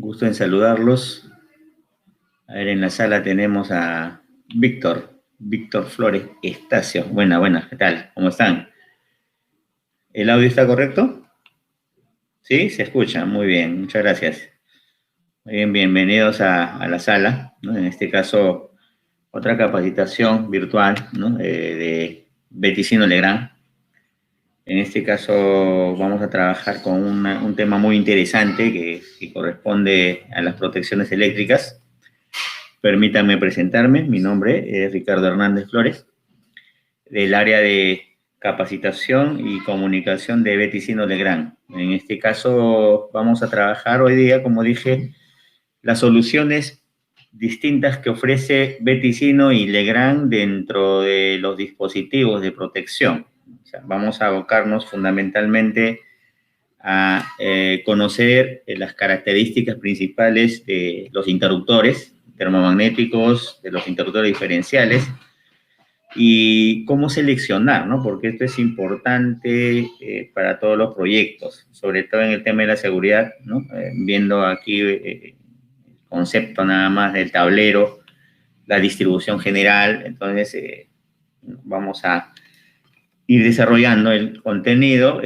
Gusto en saludarlos. A ver, en la sala tenemos a Víctor Flores Estacio. Buenas, ¿qué tal? ¿Cómo están? ¿El audio está correcto? Sí, se escucha. Muy bien, muchas gracias. Muy bien, bienvenidos a la sala, ¿no? En este caso, otra capacitación virtual, ¿no? De Beticino Legrand. En este caso, vamos a trabajar con un tema muy interesante que corresponde a las protecciones eléctricas. Permítanme presentarme, mi nombre es Ricardo Hernández Flores, del área de capacitación y comunicación de Beticino Legrand. En este caso vamos a trabajar hoy día, como dije, las soluciones distintas que ofrece Beticino y Legrand dentro de los dispositivos de protección. O sea, vamos a abocarnos fundamentalmente a conocer las características principales de los interruptores termomagnéticos, de los interruptores diferenciales y cómo seleccionar, ¿no? Porque esto es importante para todos los proyectos, sobre todo en el tema de la seguridad, ¿no? Viendo aquí el concepto nada más del tablero, la distribución general, entonces vamos a ir desarrollando el contenido.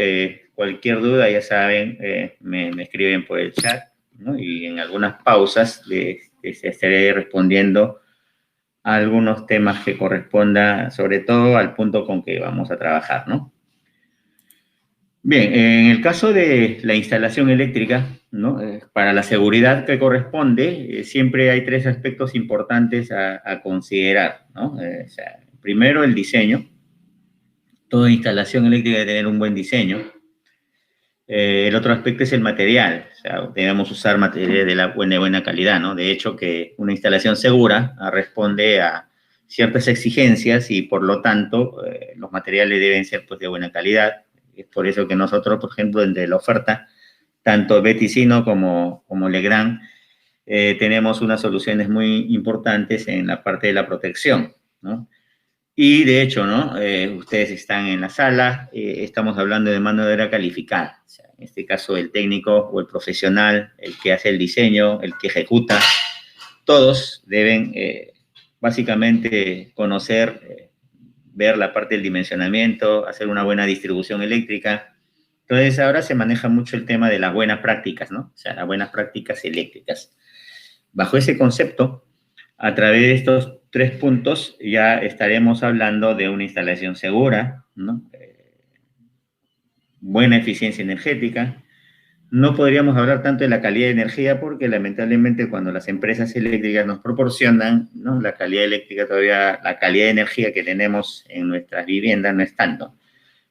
Cualquier duda, ya saben, me escriben por el chat, ¿no? Y en algunas pausas les estaré respondiendo a algunos temas que corresponda, sobre todo al punto con que vamos a trabajar, ¿no? Bien, en el caso de la instalación eléctrica, ¿no? Para la seguridad que corresponde, siempre hay tres aspectos importantes a considerar, ¿no? O sea, primero, el diseño. Toda instalación eléctrica debe tener un buen diseño. El otro aspecto es el material, o sea, debemos usar materiales de buena calidad, ¿no? De hecho, que una instalación segura responde a ciertas exigencias y por lo tanto los materiales deben ser pues, de buena calidad. Es por eso que nosotros, por ejemplo, entre la oferta, tanto Beticino como Legrand, tenemos unas soluciones muy importantes en la parte de la protección, ¿no? Y de hecho, ¿no? Ustedes están en la sala, estamos hablando de mano de obra calificada. O sea, en este caso, el técnico o el profesional, el que hace el diseño, el que ejecuta, todos deben básicamente conocer, ver la parte del dimensionamiento, hacer una buena distribución eléctrica. Entonces, ahora se maneja mucho el tema de las buenas prácticas, ¿no? O sea, las buenas prácticas eléctricas. Bajo ese concepto, a través de estos tres puntos ya estaremos hablando de una instalación segura, ¿no? Buena eficiencia energética. No podríamos hablar tanto de la calidad de energía porque lamentablemente cuando las empresas eléctricas nos proporcionan, ¿no? La calidad eléctrica todavía, la calidad de energía que tenemos en nuestras viviendas no es tanto.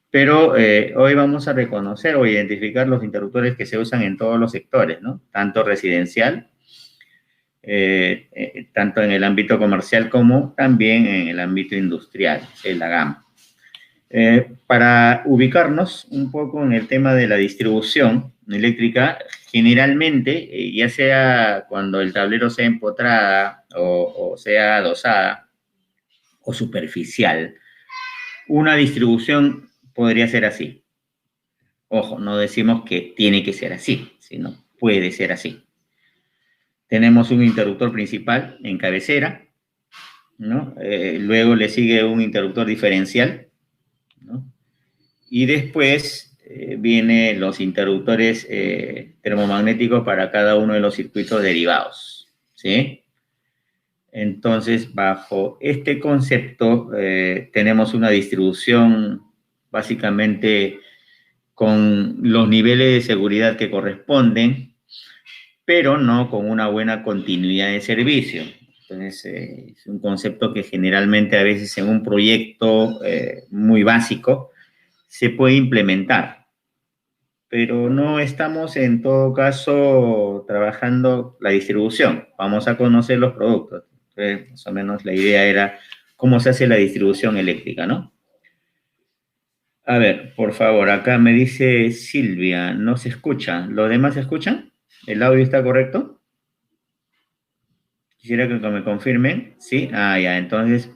Pero hoy vamos a reconocer o identificar los interruptores que se usan en todos los sectores, ¿no? Tanto residencial, tanto en el ámbito comercial como también en el ámbito industrial, es la gama. Para ubicarnos un poco en el tema de la distribución eléctrica, generalmente, ya sea cuando el tablero sea empotrada o sea dosada o superficial, una distribución podría ser así. Ojo, no decimos que tiene que ser así, sino puede ser así. Tenemos un interruptor principal en cabecera, ¿no? Luego le sigue un interruptor diferencial, ¿no? Y después vienen los interruptores termomagnéticos para cada uno de los circuitos derivados, ¿sí? Entonces, bajo este concepto, tenemos una distribución básicamente con los niveles de seguridad que corresponden, pero no con una buena continuidad de servicio. Entonces, es un concepto que generalmente a veces en un proyecto muy básico se puede implementar, pero no estamos en todo caso trabajando la distribución. Vamos a conocer los productos. Entonces, más o menos la idea era cómo se hace la distribución eléctrica, ¿no? A ver, por favor, acá me dice Silvia, no se escucha. ¿Los demás se escuchan? ¿El audio está correcto? Quisiera que me confirmen. ¿Sí? Ah, ya, entonces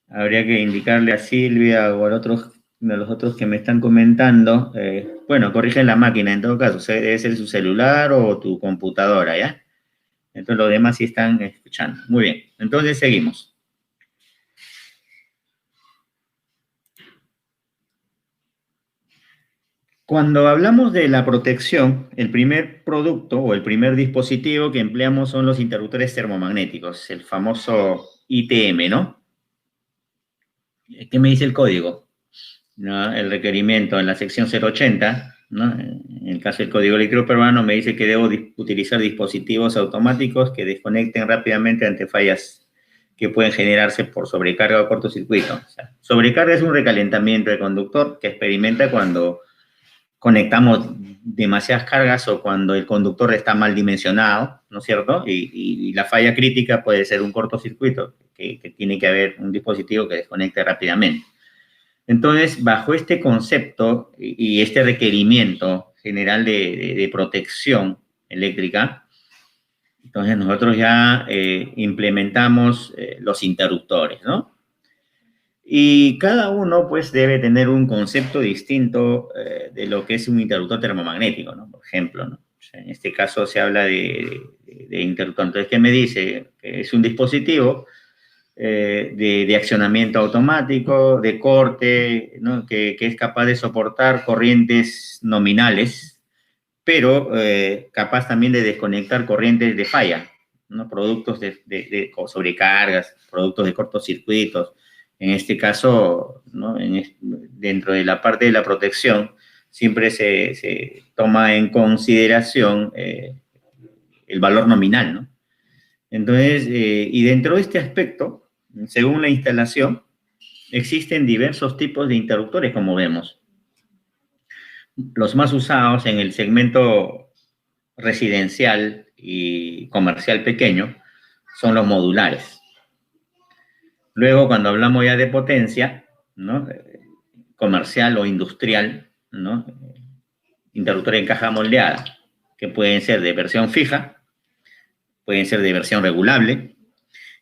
habría que indicarle a Silvia o al otro de los otros que me están comentando, bueno, corrigen la máquina en todo caso, debe ser su celular o tu computadora, ¿ya? Entonces los demás sí están escuchando. Muy bien, entonces seguimos. Cuando hablamos de la protección, el primer producto o el primer dispositivo que empleamos son los interruptores termomagnéticos, el famoso ITM, ¿no? ¿Qué me dice el código? ¿No? El requerimiento en la sección 080, ¿no? En el caso del Código Eléctrico Peruano me dice que debo utilizar dispositivos automáticos que desconecten rápidamente ante fallas que pueden generarse por sobrecarga o cortocircuito. O sea, sobrecarga es un recalentamiento del conductor que experimenta cuando conectamos demasiadas cargas o cuando el conductor está mal dimensionado, ¿no es cierto? Y la falla crítica puede ser un cortocircuito, que tiene que haber un dispositivo que desconecte rápidamente. Entonces, bajo este concepto y este requerimiento general de protección eléctrica, entonces nosotros ya implementamos los interruptores, ¿no? Y cada uno, pues, debe tener un concepto distinto de lo que es un interruptor termomagnético, ¿no? Por ejemplo, ¿no? O sea, en este caso se habla de interruptor. Entonces, ¿qué me dice? Que es un dispositivo de accionamiento automático, de corte, ¿no? Que es capaz de soportar corrientes nominales, pero capaz también de desconectar corrientes de falla, ¿no? Productos de sobrecargas, productos de cortocircuitos. En este caso, ¿no? Dentro de la parte de la protección, siempre se toma en consideración el valor nominal, ¿no? Entonces, y dentro de este aspecto, según la instalación, existen diversos tipos de interruptores, como vemos. Los más usados en el segmento residencial y comercial pequeño son los modulares. Luego, cuando hablamos ya de potencia, ¿no? Comercial o industrial, ¿no? Interruptores en caja moldeada, que pueden ser de versión fija, pueden ser de versión regulable.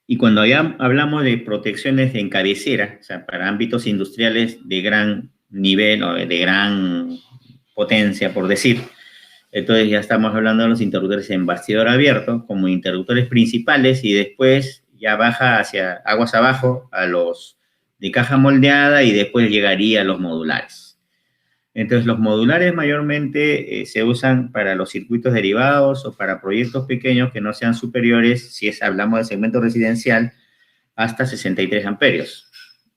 Y cuando ya hablamos de protecciones en cabecera, o sea, para ámbitos industriales de gran nivel o de gran potencia, por decir, entonces ya estamos hablando de los interruptores en bastidor abierto como interruptores principales y después ya baja hacia aguas abajo a los de caja moldeada y después llegaría a los modulares. Entonces, los modulares mayormente se usan para los circuitos derivados o para proyectos pequeños que no sean superiores, si hablamos de segmento residencial, hasta 63 amperios,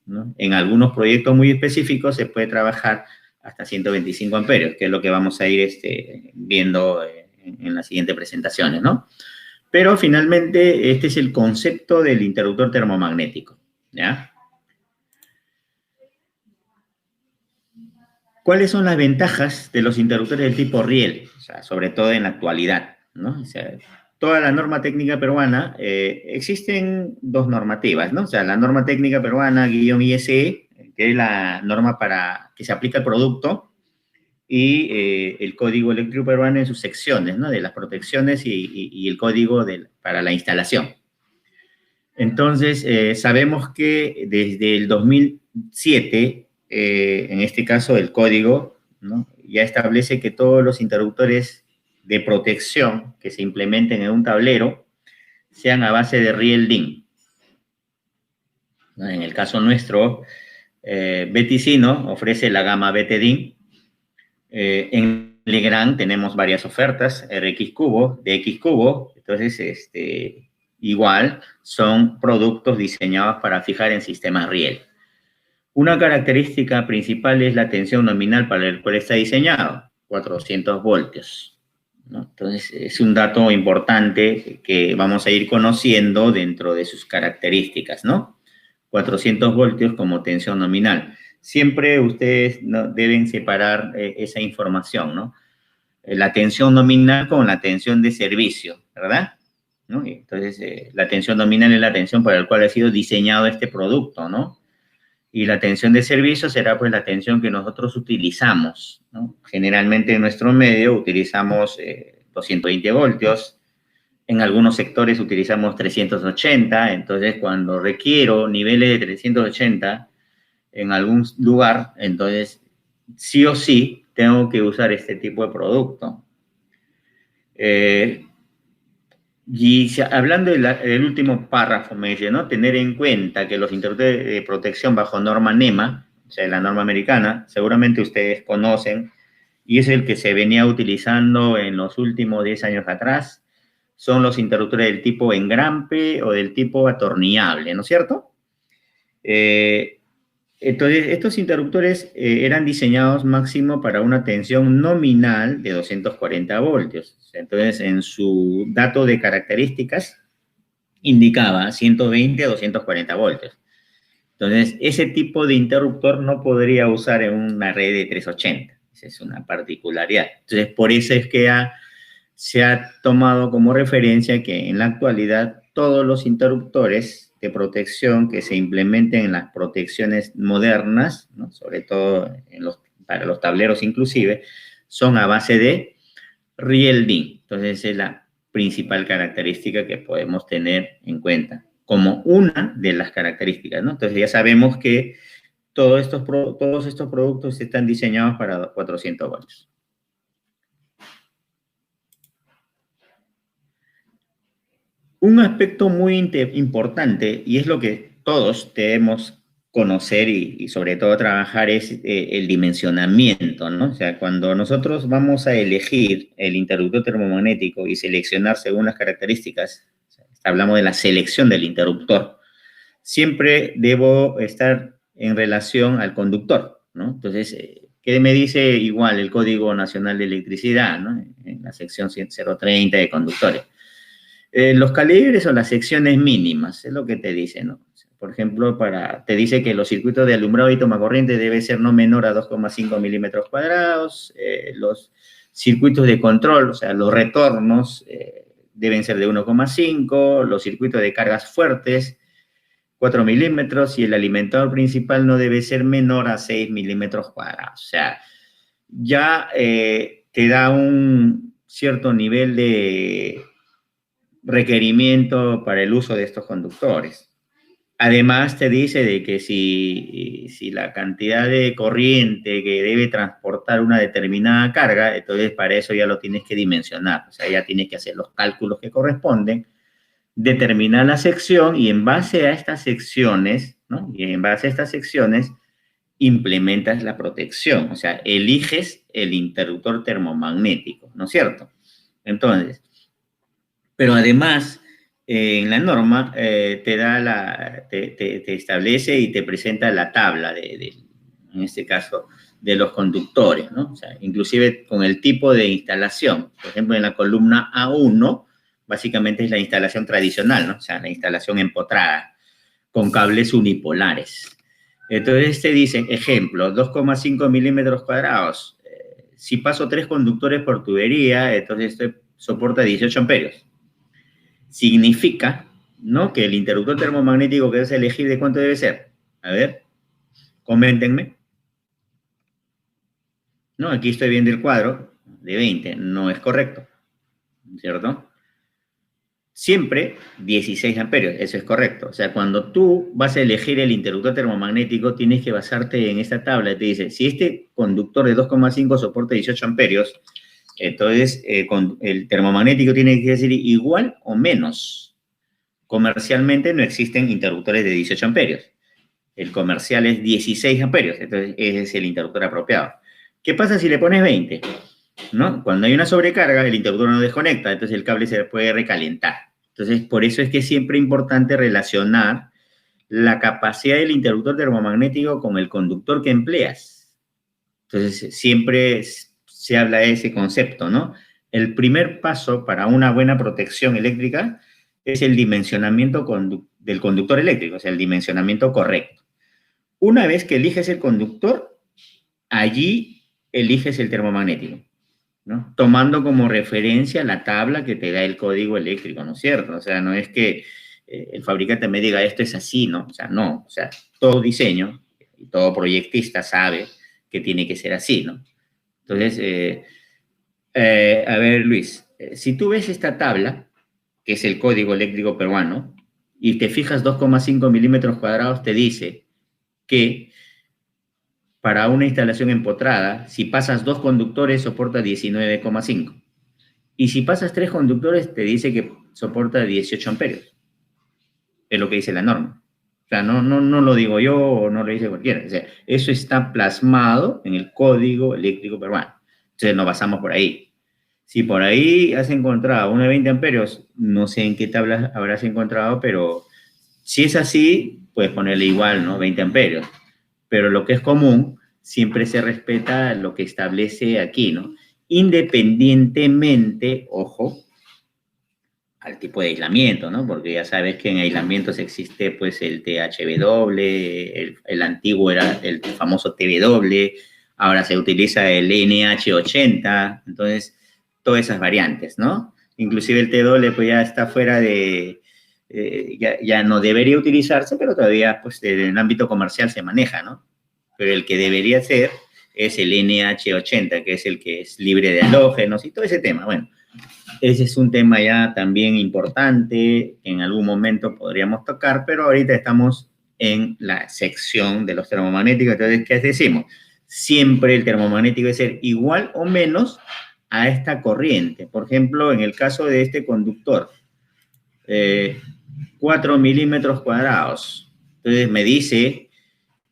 ¿no? En algunos proyectos muy específicos se puede trabajar hasta 125 amperios, que es lo que vamos a ir viendo en las siguientes presentaciones, ¿no? Pero finalmente, este es el concepto del interruptor termomagnético, ¿ya? ¿Cuáles son las ventajas de los interruptores del tipo Riel? O sea, sobre todo en la actualidad, ¿no? O sea, toda la norma técnica peruana, existen dos normativas, ¿no? O sea, la norma técnica peruana, _ISE, que es la norma para que se aplica al producto, y el Código Eléctrico Peruano en sus secciones, ¿no? De las protecciones y el código para la instalación. Entonces, sabemos que desde el 2007, en este caso el código, ¿no? Ya establece que todos los interruptores de protección que se implementen en un tablero sean a base de riel DIN. ¿No? En el caso nuestro, Beticino ofrece la gama BT-DIN. En Legrand tenemos varias ofertas, RX Cubo, DX Cubo, entonces igual son productos diseñados para fijar en sistemas riel. Una característica principal es la tensión nominal para el cual está diseñado, 400 voltios, ¿no? Entonces, es un dato importante que vamos a ir conociendo dentro de sus características, ¿no? 400 voltios como tensión nominal. Siempre ustedes, ¿no?, deben separar esa información, ¿no? La tensión nominal con la tensión de servicio, ¿verdad? ¿No? Entonces, la tensión nominal es la tensión para la cual ha sido diseñado este producto, ¿no? Y la tensión de servicio será pues la tensión que nosotros utilizamos, ¿no? Generalmente en nuestro medio utilizamos 220 voltios, en algunos sectores utilizamos 380, entonces cuando requiero niveles de 380, en algún lugar, entonces sí o sí tengo que usar este tipo de producto. Hablando del último párrafo, me dice, ¿no? Tener en cuenta que los interruptores de protección bajo norma NEMA, o sea, la norma americana, seguramente ustedes conocen, y es el que se venía utilizando en los últimos 10 años atrás, son los interruptores del tipo engrampe o del tipo atornillable, ¿no es cierto? Entonces, estos interruptores eran diseñados máximo para una tensión nominal de 240 voltios. Entonces, en su dato de características, indicaba 120 a 240 voltios. Entonces, ese tipo de interruptor no podría usar en una red de 380. Esa es una particularidad. Entonces, por eso es que se ha tomado como referencia que en la actualidad todos los interruptores de protección que se implementen en las protecciones modernas, ¿no? Sobre todo para los tableros inclusive, son a base de Real-D. Entonces, esa es la principal característica que podemos tener en cuenta, como una de las características, ¿no? Entonces, ya sabemos que todos estos productos están diseñados para 400 voltios. Un aspecto muy importante, y es lo que todos debemos conocer y sobre todo trabajar, es el dimensionamiento, ¿no? O sea, cuando nosotros vamos a elegir el interruptor termomagnético y seleccionar según las características, o sea, hablamos de la selección del interruptor, siempre debo estar en relación al conductor, ¿no? Entonces, ¿qué me dice igual el Código Nacional de Electricidad, ¿no? En la sección 030 de conductores? Los calibres o las secciones mínimas, es lo que te dice, ¿no? Por ejemplo, te dice que los circuitos de alumbrado y tomacorriente debe ser no menor a 2,5 milímetros cuadrados, los circuitos de control, o sea, los retornos deben ser de 1,5, los circuitos de cargas fuertes, 4 milímetros, y el alimentador principal no debe ser menor a 6 milímetros cuadrados. O sea, ya te da un cierto nivel de requerimiento para el uso de estos conductores. Además, te dice de que si la cantidad de corriente que debe transportar una determinada carga, entonces para eso ya lo tienes que dimensionar. O sea, ya tienes que hacer los cálculos que corresponden, determinar la sección y en base a estas secciones, ¿no? Y en base a estas secciones implementas la protección. O sea, eliges el interruptor termomagnético, ¿no es cierto? Entonces, pero además, en la norma te establece y te presenta la tabla, en este caso, de los conductores, ¿no? O sea, inclusive con el tipo de instalación. Por ejemplo, en la columna A1, básicamente es la instalación tradicional, ¿no? O sea, la instalación empotrada, con cables unipolares. Entonces, te dice, ejemplo, 2,5 milímetros cuadrados. Si paso 3 conductores por tubería, entonces esto soporta 18 amperios. Significa, ¿no?, que el interruptor termomagnético que debes elegir, ¿de cuánto debe ser? A ver, coméntenme. No, aquí estoy viendo el cuadro de 20, no es correcto, ¿cierto? Siempre 16 amperios, eso es correcto. O sea, cuando tú vas a elegir el interruptor termomagnético, tienes que basarte en esta tabla. Te dice, si este conductor de 2,5 soporta 18 amperios, entonces el termomagnético tiene que ser igual o menos. Comercialmente no existen interruptores de 18 amperios. El comercial es 16 amperios, entonces ese es el interruptor apropiado. ¿Qué pasa si le pones 20? ¿No? Cuando hay una sobrecarga, el interruptor no desconecta, entonces el cable se puede recalentar. Entonces, por eso es que es siempre importante relacionar la capacidad del interruptor termomagnético con el conductor que empleas. Entonces, siempre se habla de ese concepto, ¿no? El primer paso para una buena protección eléctrica es el dimensionamiento del conductor eléctrico, o sea, el dimensionamiento correcto. Una vez que eliges el conductor, allí eliges el termomagnético, ¿no? Tomando como referencia la tabla que te da el código eléctrico, ¿no es cierto? O sea, no es que el fabricante me diga esto es así, ¿no? O sea, no. O sea, todo diseño y todo proyectista sabe que tiene que ser así, ¿no? Entonces, a ver, Luis, si tú ves esta tabla, que es el código eléctrico peruano, y te fijas 2,5 milímetros cuadrados, te dice que Para una instalación empotrada, si pasas 2 conductores, soporta 19,5. Y si pasas 3 conductores, te dice que soporta 18 amperios. Es lo que dice la norma. O sea, no lo digo yo o no lo dice cualquiera. O sea, eso está plasmado en el Código Eléctrico Peruano. Entonces nos basamos por ahí. Si por ahí has encontrado una de 20 amperios, no sé en qué tabla habrás encontrado, pero si es así, puedes ponerle igual, ¿no? 20 amperios. Pero lo que es común, siempre se respeta lo que establece aquí, ¿no? Independientemente, ojo, al tipo de aislamiento, ¿no? Porque ya sabes que en aislamientos existe pues el THW, el antiguo era el famoso TW, ahora se utiliza el NH80, entonces todas esas variantes, ¿no? Inclusive el TW pues ya está fuera de, ya no debería utilizarse, pero todavía pues en el ámbito comercial se maneja, ¿no? Pero el que debería ser es el NH80, que es el que es libre de halógenos y todo ese tema, bueno. Ese es un tema ya también importante, que en algún momento podríamos tocar, pero ahorita estamos en la sección de los termomagnéticos. Entonces, ¿qué decimos? Siempre el termomagnético debe ser igual o menos a esta corriente. Por ejemplo, en el caso de este conductor, 4 milímetros cuadrados. Entonces, me dice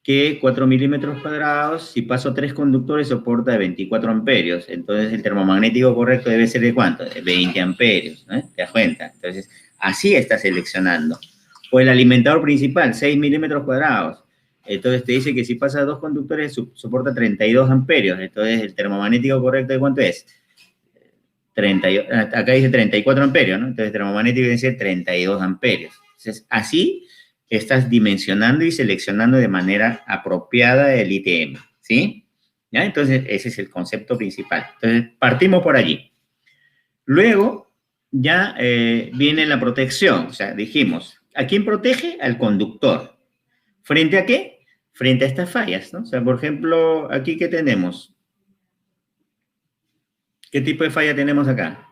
que 4 milímetros cuadrados, si paso 3 conductores, soporta 24 amperios. Entonces, el termomagnético correcto debe ser de ¿cuánto? De 20 amperios, ¿eh? ¿Te das cuenta? Entonces, así está seleccionando. O el alimentador principal, 6 milímetros cuadrados. Entonces, te dice que si pasa 2 conductores, soporta 32 amperios. Entonces, el termomagnético correcto, ¿de cuánto es? 30, acá dice 34 amperios, ¿no? Entonces, el termomagnético debe ser 32 amperios. Entonces, así estás dimensionando y seleccionando de manera apropiada el ITM, ¿sí? ¿Ya? Entonces, ese es el concepto principal. Entonces, partimos por allí. Luego, ya viene la protección. O sea, dijimos, ¿a quién protege? Al conductor. ¿Frente a qué? Frente a estas fallas, ¿no? O sea, por ejemplo, aquí, ¿qué tenemos? ¿Qué tipo de falla tenemos acá?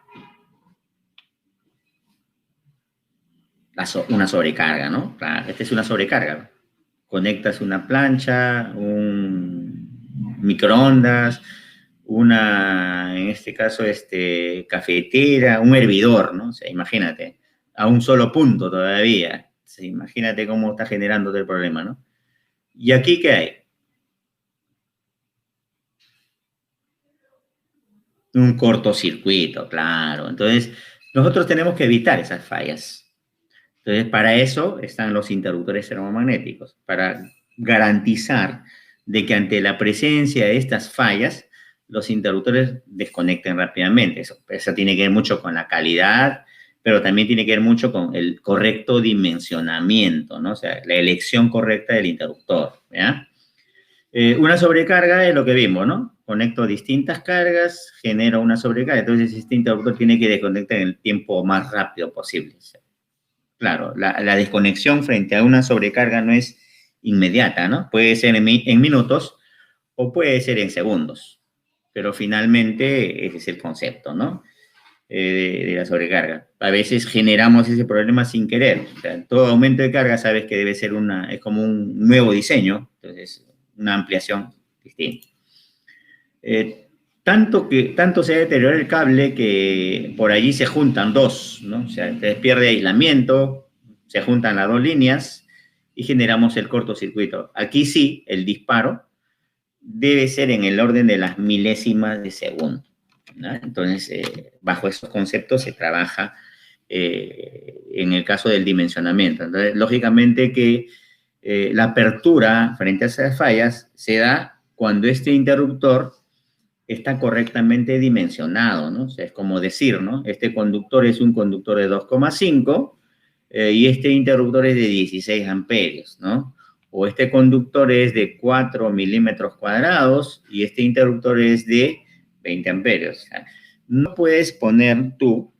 Una sobrecarga, ¿no? Claro, esta es una sobrecarga. Conectas una plancha, un microondas, una, en este caso, cafetera, un hervidor, ¿no? O sea, imagínate, a un solo punto todavía. O sea, imagínate cómo está generando el problema, ¿no? ¿Y aquí qué hay? Un cortocircuito, claro. Entonces, nosotros tenemos que evitar esas fallas. Entonces, para eso están los interruptores termomagnéticos, para garantizar de que ante la presencia de estas fallas, los interruptores desconecten rápidamente. Eso tiene que ver mucho con la calidad, pero también tiene que ver mucho con el correcto dimensionamiento, ¿no? O sea, la elección correcta del interruptor, ¿ya? Una sobrecarga es lo que vimos, ¿no? Conecto distintas cargas, genero una sobrecarga, entonces este interruptor tiene que desconectar en el tiempo más rápido posible. Claro, la desconexión frente a una sobrecarga no es inmediata, ¿no? Puede ser en minutos o puede ser en segundos, pero finalmente ese es el concepto, ¿no? De la sobrecarga. A veces generamos ese problema sin querer. O sea, todo aumento de carga sabes que debe ser es como un nuevo diseño, entonces una ampliación distinta. Tanto se deteriora el cable que por allí se juntan dos, ¿no? O sea, se pierde aislamiento, se juntan las dos líneas y generamos el cortocircuito. Aquí sí, el disparo debe ser en el orden de las milésimas de segundo, ¿no? Entonces, bajo esos conceptos se trabaja en el caso del dimensionamiento. Entonces, lógicamente que la apertura frente a esas fallas se da cuando este interruptor está correctamente dimensionado, ¿no? O sea, es como decir, ¿no? Este conductor es un conductor de 2,5 y este interruptor es de 16 amperios, ¿no? O este conductor es de 4 milímetros cuadrados y este interruptor es de 20 amperios. O sea, no puedes poner tú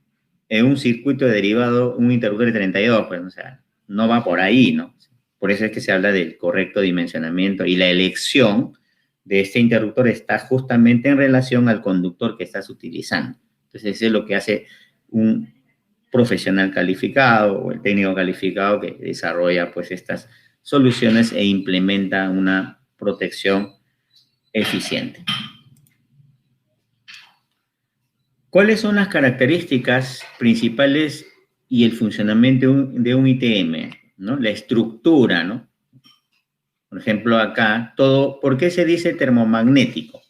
en un circuito derivado un interruptor de 32, pues, o sea, no va por ahí, ¿no? Por eso es que se habla del correcto dimensionamiento y la elección de este interruptor está justamente en relación al conductor que estás utilizando. Entonces, eso es lo que hace un profesional calificado o el técnico calificado que desarrolla pues estas soluciones e implementa una protección eficiente. ¿Cuáles son las características principales y el funcionamiento de un ITM? ¿No? La estructura, ¿no? Por ejemplo, acá, ¿por qué se dice termomagnético?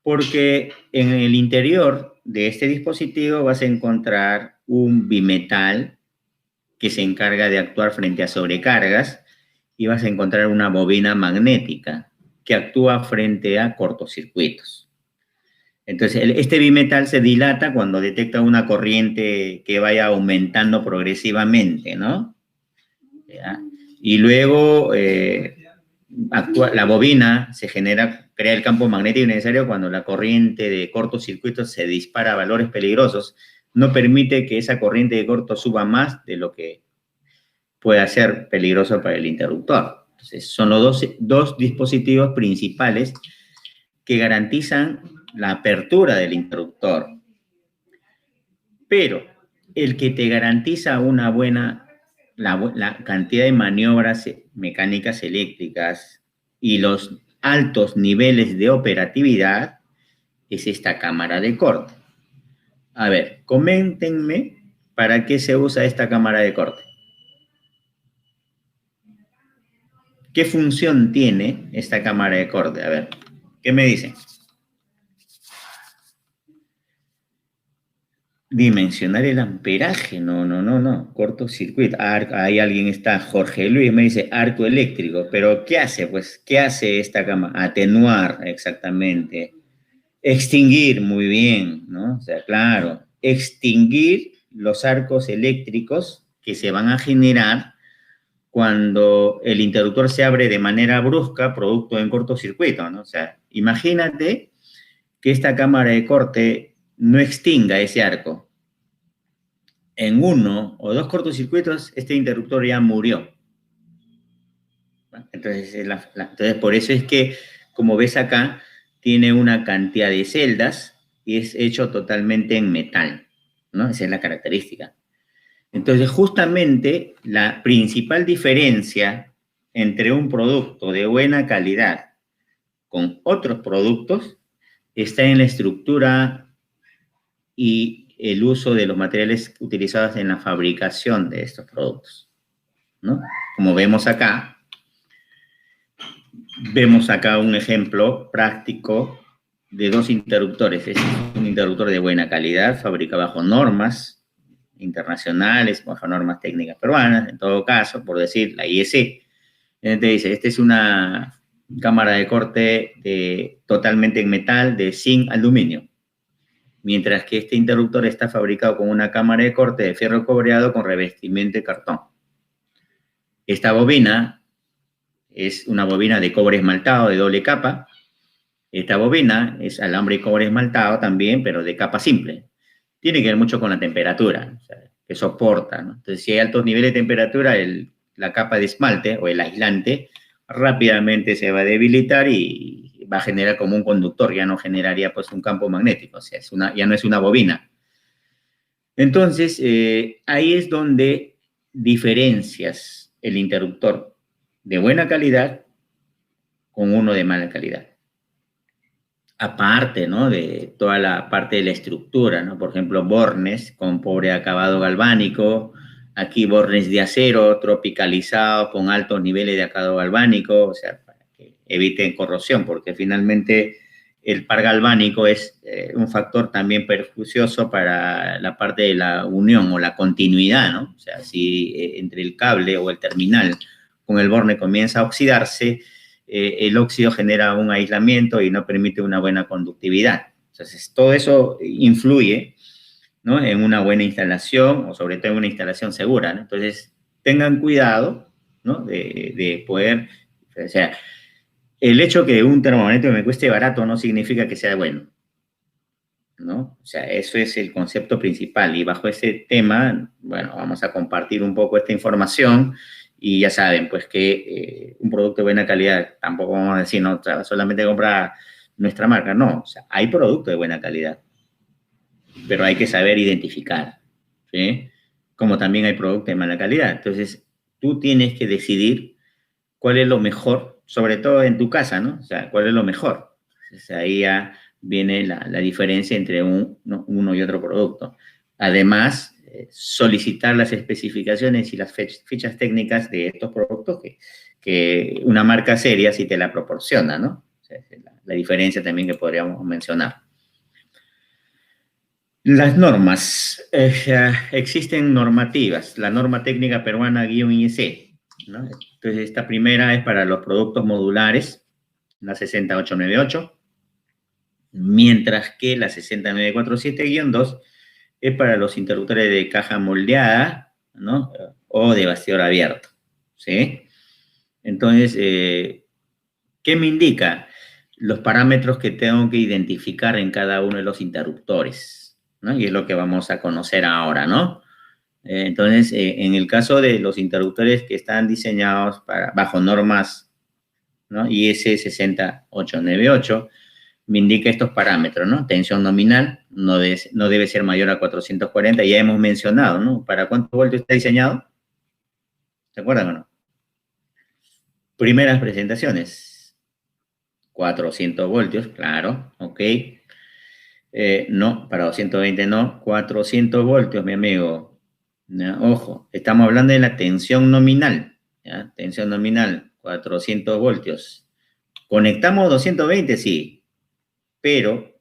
Porque en el interior de este dispositivo vas a encontrar un bimetal que se encarga de actuar frente a sobrecargas y vas a encontrar una bobina magnética que actúa frente a cortocircuitos. Entonces, este bimetal se dilata cuando detecta una corriente que vaya aumentando progresivamente, ¿no? ¿Ya? Y luego la bobina crea el campo magnético necesario cuando la corriente de cortocircuito se dispara a valores peligrosos. No permite que esa corriente de corto suba más de lo que pueda ser peligroso para el interruptor. Entonces, son los dos dispositivos principales que garantizan la apertura del interruptor. Pero el que te garantiza una buena, la cantidad de maniobras mecánicas eléctricas y los altos niveles de operatividad es esta cámara de corte. A ver, coméntenme para qué se usa esta cámara de corte. ¿Qué función tiene esta cámara de corte? A ver, ¿qué me dicen? Dimensionar el amperaje, no, cortocircuito. Ahí alguien está, Jorge Luis, me dice arco eléctrico, pero ¿qué hace? Pues, ¿qué hace esta cámara? Atenuar, exactamente. Extinguir, muy bien, ¿no? O sea, claro, extinguir los arcos eléctricos que se van a generar cuando el interruptor se abre de manera brusca, producto de un cortocircuito, ¿no? O sea, imagínate que esta cámara de corte no extinga ese arco. En uno o dos cortocircuitos, este interruptor ya murió. Entonces, entonces, por eso es que, como ves acá, tiene una cantidad de celdas y es hecho totalmente en metal, ¿no? Esa es la característica. Entonces, justamente, la principal diferencia entre un producto de buena calidad con otros productos está en la estructura y el uso de los materiales utilizados en la fabricación de estos productos, ¿no? Como vemos acá un ejemplo práctico de dos interruptores. Este es un interruptor de buena calidad, fabricado bajo normas internacionales, bajo normas técnicas peruanas, en todo caso, por decir, la IEC. Entonces dice, esta es una cámara de corte totalmente en metal de zinc aluminio, mientras que este interruptor está fabricado con una cámara de corte de fierro cobreado con revestimiento de cartón. Esta bobina es una bobina de cobre esmaltado de doble capa. Esta bobina es alambre y cobre esmaltado también, pero de capa simple. Tiene que ver mucho con la temperatura, o sea, que soporta, ¿no? Entonces, si hay altos niveles de temperatura, la capa de esmalte o el aislante rápidamente se va a debilitar y va a generar como un conductor, ya no generaría pues un campo magnético, o sea, ya no es una bobina. Entonces, ahí es donde diferencias el interruptor de buena calidad con uno de mala calidad. Aparte, ¿no? De toda la parte de la estructura, ¿no? Por ejemplo, bornes con pobre acabado galvánico, aquí bornes de acero tropicalizados con altos niveles de acabado galvánico, o sea, para que eviten corrosión, porque finalmente el par galvánico es un factor también perjuicioso para la parte de la unión o la continuidad, ¿no? O sea, si entre el cable o el terminal con el borne comienza a oxidarse, el óxido genera un aislamiento y no permite una buena conductividad. Entonces, todo eso influye, ¿no? En una buena instalación o sobre todo en una instalación segura, ¿no? Entonces, tengan cuidado, ¿no? De poder, o sea, el hecho que un termomagnético me cueste barato no significa que sea bueno, ¿no? O sea, eso es el concepto principal y bajo ese tema, bueno, vamos a compartir un poco esta información. Y ya saben, pues que un producto de buena calidad, tampoco vamos a decir, no, solamente compra nuestra marca, no, o sea, hay productos de buena calidad, pero hay que saber identificar, ¿sí? Como también hay productos de mala calidad. Entonces, tú tienes que decidir cuál es lo mejor sobre todo en tu casa, ¿no? O sea, ¿cuál es lo mejor? Entonces, ahí ya viene la diferencia entre uno y otro producto. Además, solicitar las especificaciones y las fichas técnicas de estos productos que una marca seria sí te la proporciona, ¿no? O sea, la diferencia también que podríamos mencionar. Las normas. Existen normativas. La norma técnica peruana-IEC, ¿no? Entonces, esta primera es para los productos modulares, la 60898, mientras que la 60947-2 es para los interruptores de caja moldeada, ¿no? O de bastidor abierto, ¿sí? Entonces, ¿qué me indica? Los parámetros que tengo que identificar en cada uno de los interruptores, ¿no? Y es lo que vamos a conocer ahora, ¿no? Entonces, en el caso de los interruptores que están diseñados bajo normas, ¿no? IS 60898, me indica estos parámetros, ¿no? Tensión nominal no debe ser mayor a 440, ya hemos mencionado, ¿no? ¿Para cuántos voltios está diseñado? ¿Se acuerdan o no? Primeras presentaciones, 400 voltios, claro, ok. No, para 220 no, 400 voltios, mi amigo. ¿Ya? Ojo, estamos hablando de la tensión nominal, ¿ya? Tensión nominal, 400 voltios. ¿Conectamos 220? Sí, pero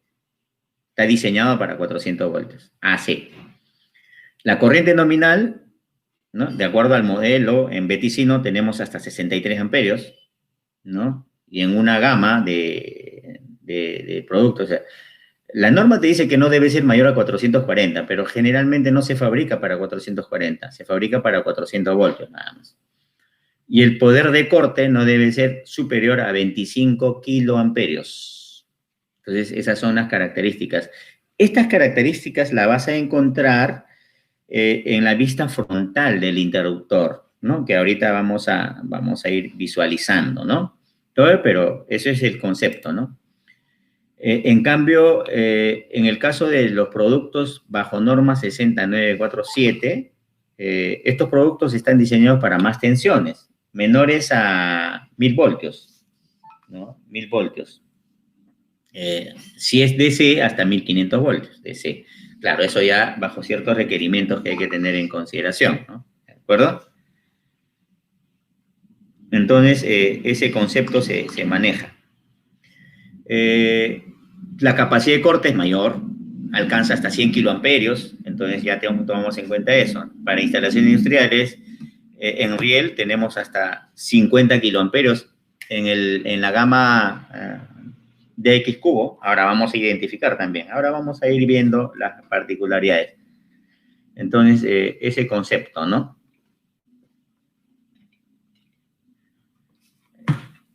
está diseñado para 400 voltios. Así. La corriente nominal, ¿no? De acuerdo al modelo, en Beticino tenemos hasta 63 amperios, ¿no? Y en una gama de productos. O sea, la norma te dice que no debe ser mayor a 440, pero generalmente no se fabrica para 440, se fabrica para 400 voltios nada más. Y el poder de corte no debe ser superior a 25 kiloamperios. Entonces, esas son las características. Estas características las vas a encontrar en la vista frontal del interruptor, ¿no? Que ahorita vamos a ir visualizando, ¿no? Pero ese es el concepto, ¿no? En cambio, en el caso de los productos bajo norma 60947, estos productos están diseñados para más tensiones, menores a 1000 voltios, ¿no? 1000 voltios. Si es DC, hasta 1500 voltios, DC. Claro, eso ya bajo ciertos requerimientos que hay que tener en consideración, ¿no? ¿De acuerdo? Entonces, ese concepto se maneja. La capacidad de corte es mayor, alcanza hasta 100 kiloamperios, entonces ya tomamos en cuenta eso. Para instalaciones industriales, en riel tenemos hasta 50 kiloamperios. En la gama DX cubo, ahora vamos a identificar también. Ahora vamos a ir viendo las particularidades. Entonces, ese concepto, ¿no?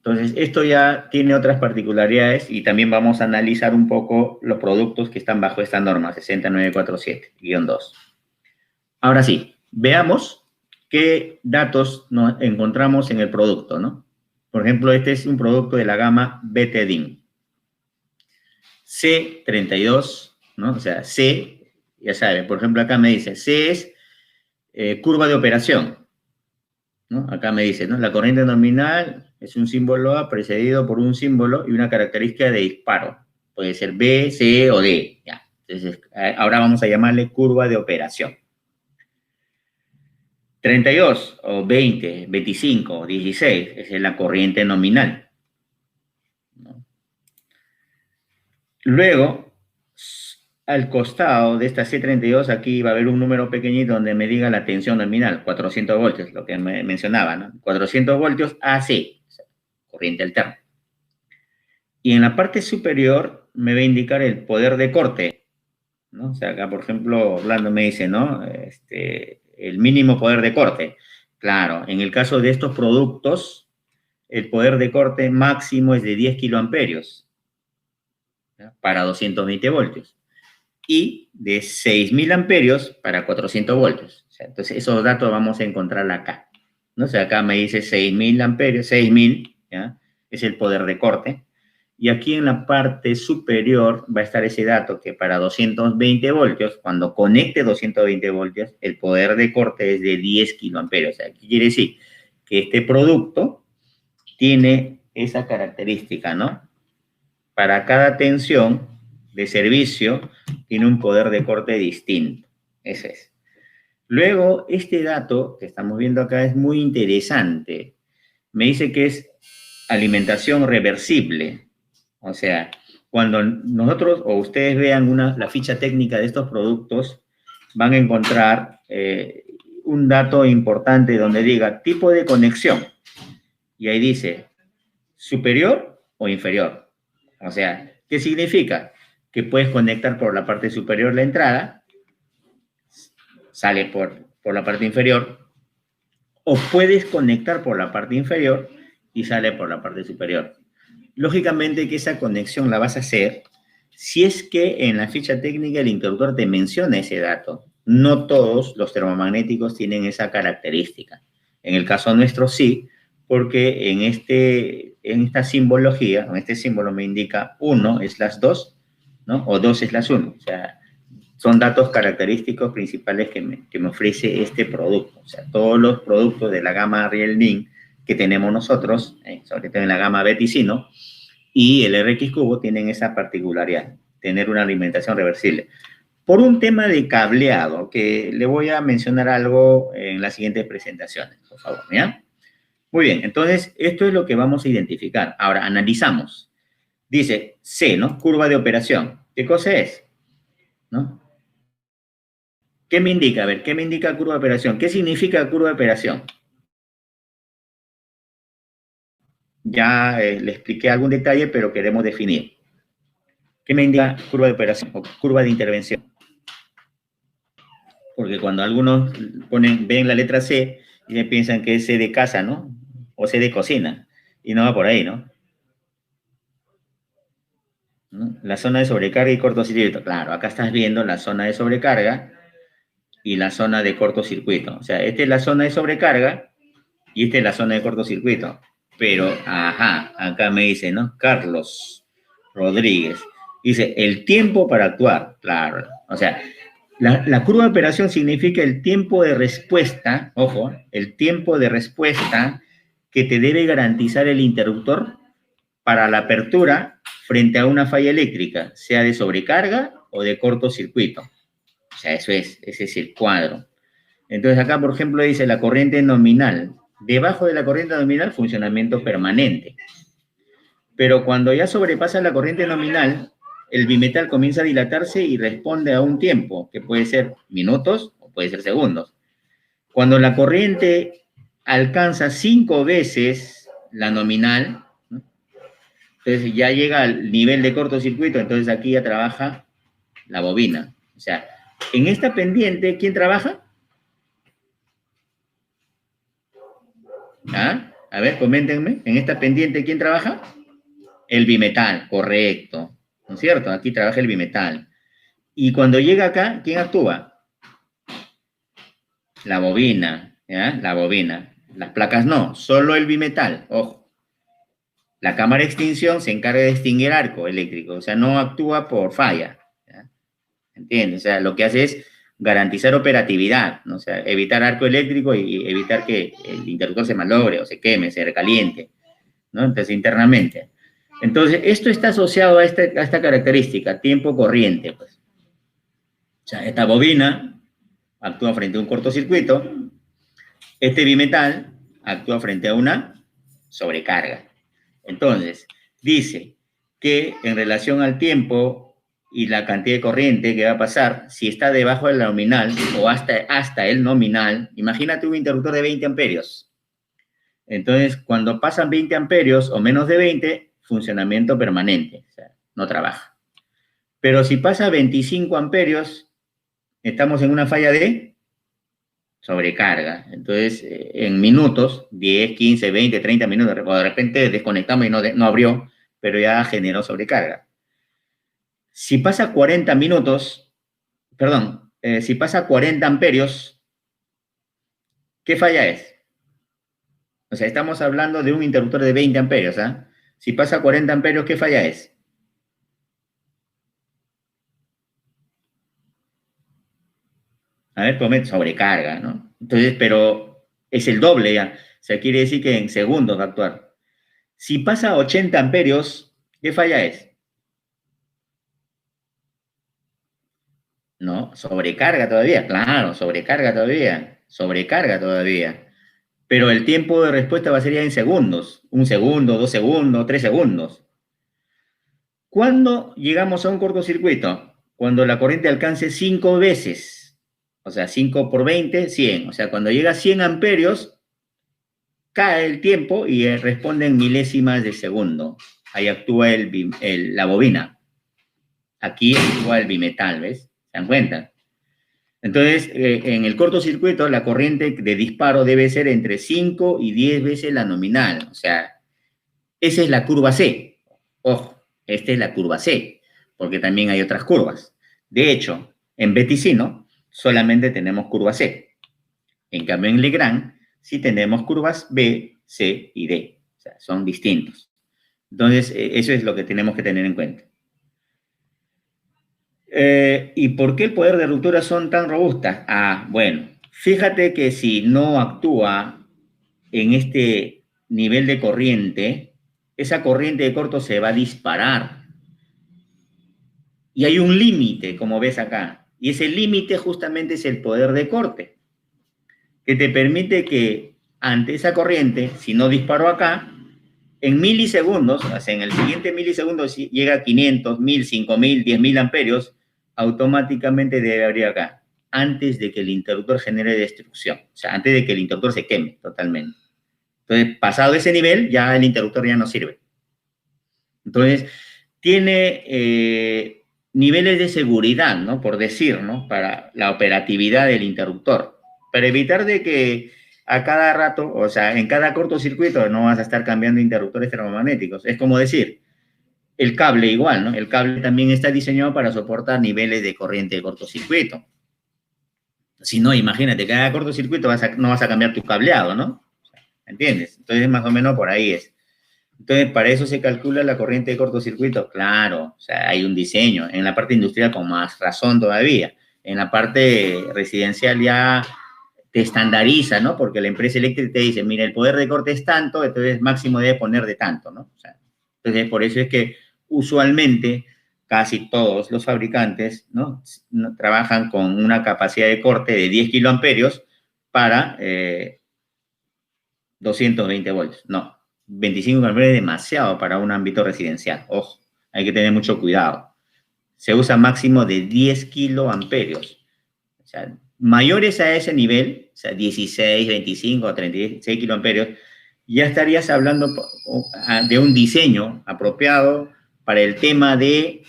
Entonces, esto ya tiene otras particularidades y también vamos a analizar un poco los productos que están bajo esta norma 60947-2. Ahora sí, veamos qué datos nos encontramos en el producto, ¿no? Por ejemplo, este es un producto de la gama BTDIN. C32, ¿no? O sea, C, ya saben, por ejemplo, acá me dice, C es curva de operación, ¿no? Acá me dice, ¿no? La corriente nominal es un símbolo A precedido por un símbolo y una característica de disparo. Puede ser B, C o D. Ya. Entonces, ahora vamos a llamarle curva de operación. 32 o 20, 25 o 16 es la corriente nominal, ¿no? Luego, al costado de esta C32, aquí va a haber un número pequeñito donde me diga la tensión nominal, 400 voltios, lo que me mencionaba, ¿no? 400 voltios AC, o sea, corriente alterna. Y en la parte superior me va a indicar el poder de corte, ¿no? O sea, acá, por ejemplo, Orlando me dice, ¿no? El mínimo poder de corte. Claro, en el caso de estos productos, el poder de corte máximo es de 10 kiloamperios, ¿ya? Para 220 voltios. Y de 6.000 amperios para 400 voltios. O sea, entonces, esos datos vamos a encontrar acá, ¿no? O sea, acá me dice 6.000 amperios, 6.000, ¿ya? Es el poder de corte. Y aquí en la parte superior va a estar ese dato que para 220 voltios, cuando conecte 220 voltios, el poder de corte es de 10 kiloamperios. O sea, ¿qué quiere decir? Que este producto tiene esa característica, ¿no? Para cada tensión de servicio tiene un poder de corte distinto. Ese es. Luego, este dato que estamos viendo acá es muy interesante. Me dice que es alimentación reversible. O sea, cuando nosotros o ustedes vean la ficha técnica de estos productos, van a encontrar un dato importante donde diga tipo de conexión. Y ahí dice superior o inferior. O sea, ¿qué significa? Que puedes conectar por la parte superior la entrada, sale por la parte inferior, o puedes conectar por la parte inferior y sale por la parte superior. Lógicamente que esa conexión la vas a hacer si es que en la ficha técnica el interruptor te menciona ese dato. No todos los termomagnéticos tienen esa característica. En el caso nuestro sí, porque en esta simbología, en este símbolo me indica 1/2, ¿no? O 2/1. O sea, son datos característicos principales que me ofrece este producto. O sea, todos los productos de la gama Riel-Ning que tenemos nosotros, sobre todo en la gama Beticino, y el RX Cubo tienen esa particularidad, tener una alimentación reversible. Por un tema de cableado, que le voy a mencionar algo en las siguientes presentaciones, por favor, ¿ya? Muy bien, entonces esto es lo que vamos a identificar. Ahora, analizamos. Dice C, ¿no? Curva de operación. ¿Qué cosa es? ¿No? ¿Qué me indica? A ver, ¿qué me indica curva de operación? ¿Qué significa curva de operación? Ya le expliqué algún detalle, pero queremos definir. ¿Qué me indica curva de operación o curva de intervención? Porque cuando algunos ven la letra C y piensan que es C de casa, ¿no? O C de cocina. Y no va por ahí, ¿no? ¿No? La zona de sobrecarga y cortocircuito. Claro, acá estás viendo la zona de sobrecarga y la zona de cortocircuito. O sea, esta es la zona de sobrecarga y esta es la zona de cortocircuito. Pero, ajá, acá me dice, ¿no? Carlos Rodríguez. Dice, el tiempo para actuar. Claro. O sea, la curva de operación significa el tiempo de respuesta, ojo, el tiempo de respuesta que te debe garantizar el interruptor para la apertura frente a una falla eléctrica, sea de sobrecarga o de cortocircuito. O sea, ese es el cuadro. Entonces acá, por ejemplo, dice la corriente nominal. Debajo de la corriente nominal, funcionamiento permanente. Pero cuando ya sobrepasa la corriente nominal, el bimetal comienza a dilatarse y responde a un tiempo, que puede ser minutos o puede ser segundos. Cuando la corriente alcanza 5 veces la nominal, ¿no? Entonces ya llega al nivel de cortocircuito, entonces aquí ya trabaja la bobina. O sea, en esta pendiente, ¿quién trabaja? ¿Ah? A ver, coméntenme. En esta pendiente, ¿quién trabaja? El bimetal, correcto. ¿No es cierto? Aquí trabaja el bimetal. Y cuando llega acá, ¿quién actúa? La bobina, ¿ya? La bobina. Las placas no, solo el bimetal, ojo. La cámara de extinción se encarga de extinguir arco eléctrico, o sea, no actúa por falla. ¿Ya? ¿Entiendes? O sea, lo que hace es garantizar operatividad, ¿no? O sea, evitar arco eléctrico y evitar que el interruptor se malogre o se queme, se recaliente, ¿no? Entonces, internamente. Entonces, esto está asociado a esta característica, tiempo corriente, pues. O sea, esta bobina actúa frente a un cortocircuito, este bimetal actúa frente a una sobrecarga. Entonces, dice que en relación al tiempo y la cantidad de corriente que va a pasar, si está debajo del nominal o hasta el nominal, imagínate un interruptor de 20 amperios. Entonces, cuando pasan 20 amperios o menos de 20, funcionamiento permanente, o sea, no trabaja. Pero si pasa 25 amperios, estamos en una falla de sobrecarga. Entonces, en minutos, 10, 15, 20, 30 minutos, o de repente desconectamos y no abrió, pero ya generó sobrecarga. Si pasa 40 minutos, perdón, si pasa 40 amperios, ¿qué falla es? O sea, estamos hablando de un interruptor de 20 amperios, ¿ah? Si pasa 40 amperios, ¿qué falla es? A ver, comete sobrecarga, ¿no? Entonces, pero es el doble ya. O sea, quiere decir que en segundos va a actuar. Si pasa a 80 amperios, ¿qué falla es? No, sobrecarga todavía, claro, sobrecarga todavía. Pero el tiempo de respuesta va a ser ya en segundos, 1 segundo, 2 segundos, 3 segundos. ¿Cuándo llegamos a un cortocircuito? Cuando la corriente alcance 5 veces, o sea, 5 por 20, 100. O sea, cuando llega a 100 amperios, cae el tiempo y responde en milésimas de segundo. Ahí actúa la bobina. Aquí actúa el bimetal, ¿ves? ¿Se dan cuenta? Entonces, en el cortocircuito, la corriente de disparo debe ser entre 5 y 10 veces la nominal. O sea, esa es la curva C. Ojo, esta es la curva C, porque también hay otras curvas. De hecho, en Beticino solamente tenemos curva C. En cambio, en Legrand sí tenemos curvas B, C y D. O sea, son distintos. Entonces, eso es lo que tenemos que tener en cuenta. ¿Y por qué el poder de ruptura son tan robustas? Ah, bueno, fíjate que si no actúa en este nivel de corriente, esa corriente de corto se va a disparar. Y hay un límite, como ves acá. Y ese límite justamente es el poder de corte, que te permite que ante esa corriente, si no disparo acá, en milisegundos, o sea, en el siguiente milisegundo, si llega a 500, 1000, 5000, 10.000 amperios, automáticamente debe abrir acá, antes de que el interruptor genere destrucción, o sea, antes de que el interruptor se queme totalmente. Entonces, pasado ese nivel, ya el interruptor ya no sirve. Entonces, tiene niveles de seguridad, ¿no? Por decir, ¿no? Para la operatividad del interruptor, para evitar de que a cada rato, o sea, en cada cortocircuito no vas a estar cambiando interruptores termomagnéticos. Es como decir, el cable igual, ¿no? El cable también está diseñado para soportar niveles de corriente de cortocircuito. Si no, imagínate, cada cortocircuito no vas a cambiar tu cableado, ¿no? ¿Entiendes? Entonces, más o menos por ahí es. Entonces, para eso se calcula la corriente de cortocircuito. Claro, o sea, hay un diseño. En la parte industrial con más razón todavía. En la parte residencial ya te estandariza, ¿no? Porque la empresa eléctrica te dice, mira, el poder de corte es tanto, entonces máximo debe poner de tanto, ¿no? O sea, entonces, por eso es que usualmente casi todos los fabricantes, ¿no? Trabajan con una capacidad de corte de 10 kiloamperios para 220 voltios. No, 25 kiloamperios es demasiado para un ámbito residencial. Ojo, hay que tener mucho cuidado. Se usa máximo de 10 kiloamperios. O sea, mayores a ese nivel, o sea, 16, 25 o 36 kiloamperios, ya estarías hablando de un diseño apropiado para el tema de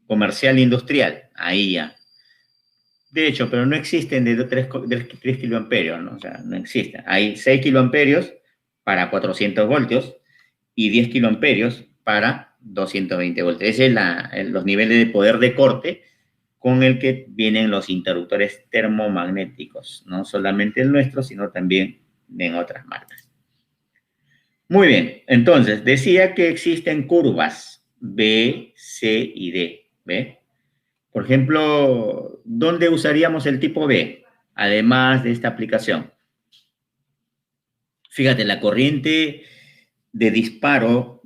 comercial e industrial. Ahí ya. De hecho, pero no existen de 3 kiloamperios, ¿no? O sea, no existen. Hay 6 kiloamperios para 400 voltios y 10 kiloamperios para 220 voltios. Ese es los niveles de poder de corte con el que vienen los interruptores termomagnéticos, no solamente el nuestro, sino también en otras marcas. Muy bien, entonces decía que existen curvas B, C y D, ¿ve? Por ejemplo, ¿dónde usaríamos el tipo B? Además de esta aplicación. Fíjate, la corriente de disparo,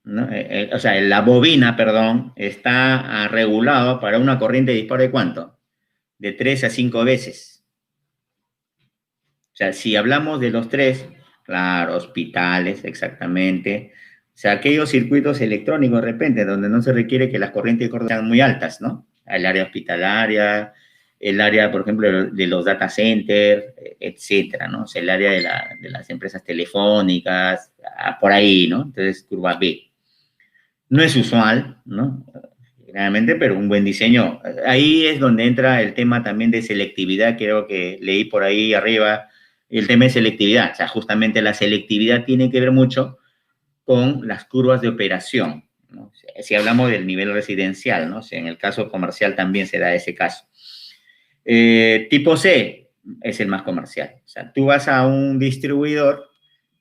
¿no? O sea, la bobina, perdón, está regulado para una corriente de disparo de ¿cuánto? De 3 a 5 veces. O sea, si hablamos de los tres, claro, hospitales, exactamente. O sea, aquellos circuitos electrónicos de repente, donde no se requiere que las corrientes de corte sean muy altas, ¿no? El área hospitalaria, el área, por ejemplo, de los data centers, etcétera, ¿no? O sea, el área de las empresas telefónicas, por ahí, ¿no? Entonces, curva B. No es usual, ¿no? Realmente, pero un buen diseño. Ahí es donde entra el tema también de selectividad, creo que leí por ahí arriba, el tema de selectividad. O sea, justamente la selectividad tiene que ver mucho con las curvas de operación, ¿no? Si hablamos del nivel residencial, ¿no? O sea, en el caso comercial también se da ese caso. Tipo C es el más comercial. O sea, tú vas a un distribuidor,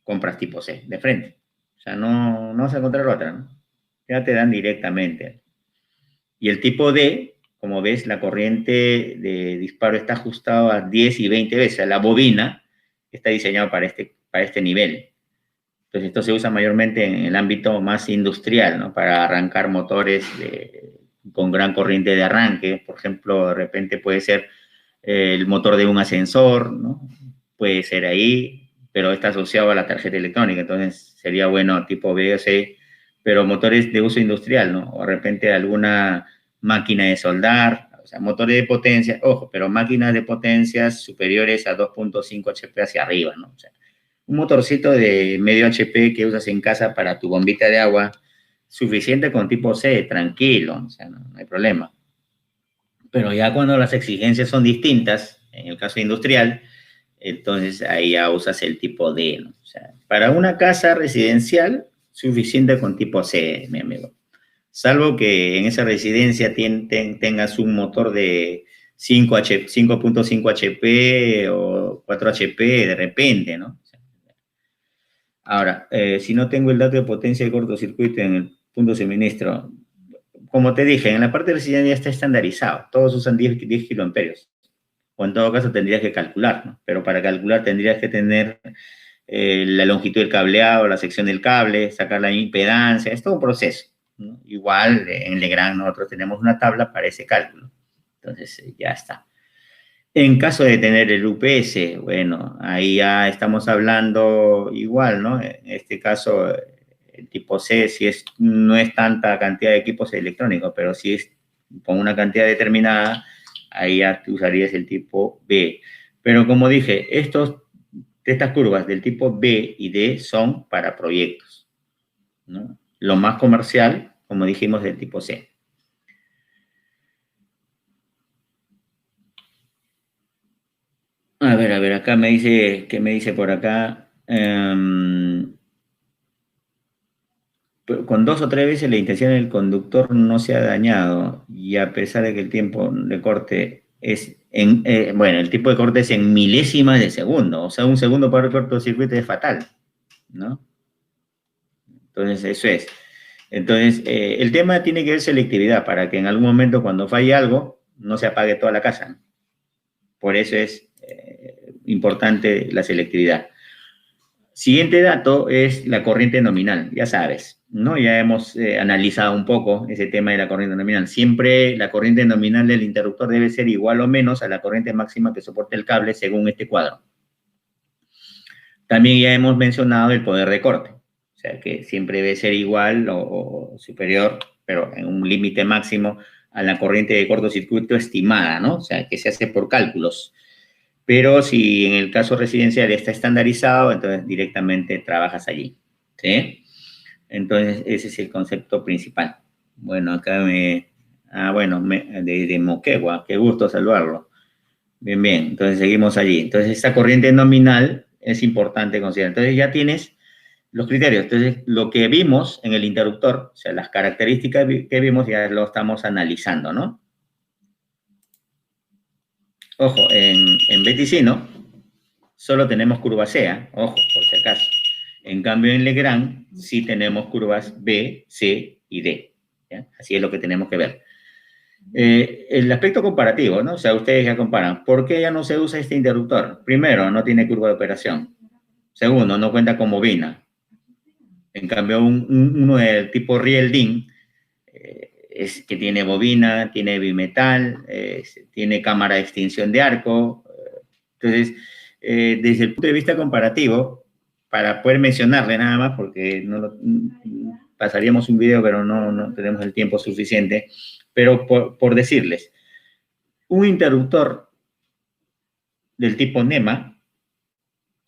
compras tipo C de frente. O sea, no vas a encontrar otra, ¿no? Ya te dan directamente. Y el tipo D, como ves, la corriente de disparo está ajustada a 10 y 20 veces. La bobina está diseñada para este nivel. Entonces, esto se usa mayormente en el ámbito más industrial, ¿no? Para arrancar motores con gran corriente de arranque. Por ejemplo, de repente puede ser el motor de un ascensor, ¿no? Puede ser ahí, pero está asociado a la tarjeta electrónica, entonces sería bueno tipo B o C, pero motores de uso industrial, ¿no? O de repente alguna máquina de soldar, o sea, motores de potencia, ojo, pero máquinas de potencias superiores a 2.5 HP hacia arriba, ¿no? O sea, un motorcito de medio HP que usas en casa para tu bombita de agua, suficiente con tipo C, tranquilo, o sea, no hay problema. Pero ya cuando las exigencias son distintas, en el caso industrial, entonces ahí ya usas el tipo D, ¿no? O sea, para una casa residencial, suficiente con tipo C, mi amigo. Salvo que en esa residencia tengas un motor de 5.5 HP o 4 HP de repente, ¿no? Ahora, si no tengo el dato de potencia de cortocircuito en el punto de suministro, como te dije, en la parte residencial ya está estandarizado. Todos usan 10 kiloamperios. O en todo caso tendrías que calcular, ¿no? Pero para calcular tendrías que tener la longitud del cableado, la sección del cable, sacar la impedancia, es todo un proceso, ¿no? Igual en Legrand nosotros tenemos una tabla para ese cálculo. Entonces ya está. En caso de tener el UPS, bueno, ahí ya estamos hablando igual, ¿no? En este caso, el tipo C, si es, no es tanta cantidad de equipos electrónicos, pero si es con una cantidad determinada, ahí ya tú usarías el tipo B. Pero como dije, estas curvas del tipo B y D son para proyectos, ¿no? Lo más comercial, como dijimos, del tipo C. A ver, acá me dice, ¿qué me dice por acá? Con 2 o 3 veces la intención del conductor no se ha dañado y a pesar de que el tiempo de corte es bueno, el tipo de corte es en milésimas de segundo, o sea, un segundo para el cortocircuito es fatal, ¿no? Entonces, eso es. Entonces, el tema tiene que ver selectividad para que en algún momento cuando falle algo no se apague toda la casa. Por eso es importante la selectividad. Siguiente dato es la corriente nominal, ya sabes, ¿no? Ya hemos analizado un poco ese tema de la corriente nominal. Siempre la corriente nominal del interruptor debe ser igual o menos a la corriente máxima que soporte el cable según este cuadro. También ya hemos mencionado el poder de corte, o sea que siempre debe ser igual o superior, pero en un límite máximo a la corriente de cortocircuito estimada, ¿no? O sea que se hace por cálculos. Pero si en el caso residencial está estandarizado, entonces directamente trabajas allí, ¿sí? Entonces ese es el concepto principal. Bueno, acá bueno, de Moquegua, qué gusto saludarlo. Bien, bien, entonces seguimos allí. Entonces esta corriente nominal es importante considerar. Entonces ya tienes los criterios. Entonces lo que vimos en el interruptor, o sea, las características que vimos ya lo estamos analizando, ¿no? Ojo, en Beticino solo tenemos curva C, ¿eh? Ojo, por si acaso. En cambio, en Legrand sí tenemos curvas B, C y D. ¿Ya? Así es lo que tenemos que ver. El aspecto comparativo, ¿no? O sea, ustedes ya comparan. ¿Por qué ya no se usa este interruptor? Primero, no tiene curva de operación. Segundo, no cuenta con bobina. En cambio, uno del tipo Riel DIN es que tiene bobina, tiene bimetal, tiene cámara de extinción de arco. Entonces, desde el punto de vista comparativo, para poder mencionarle nada más, porque pasaríamos un video, pero no tenemos el tiempo suficiente, pero por decirles, un interruptor del tipo NEMA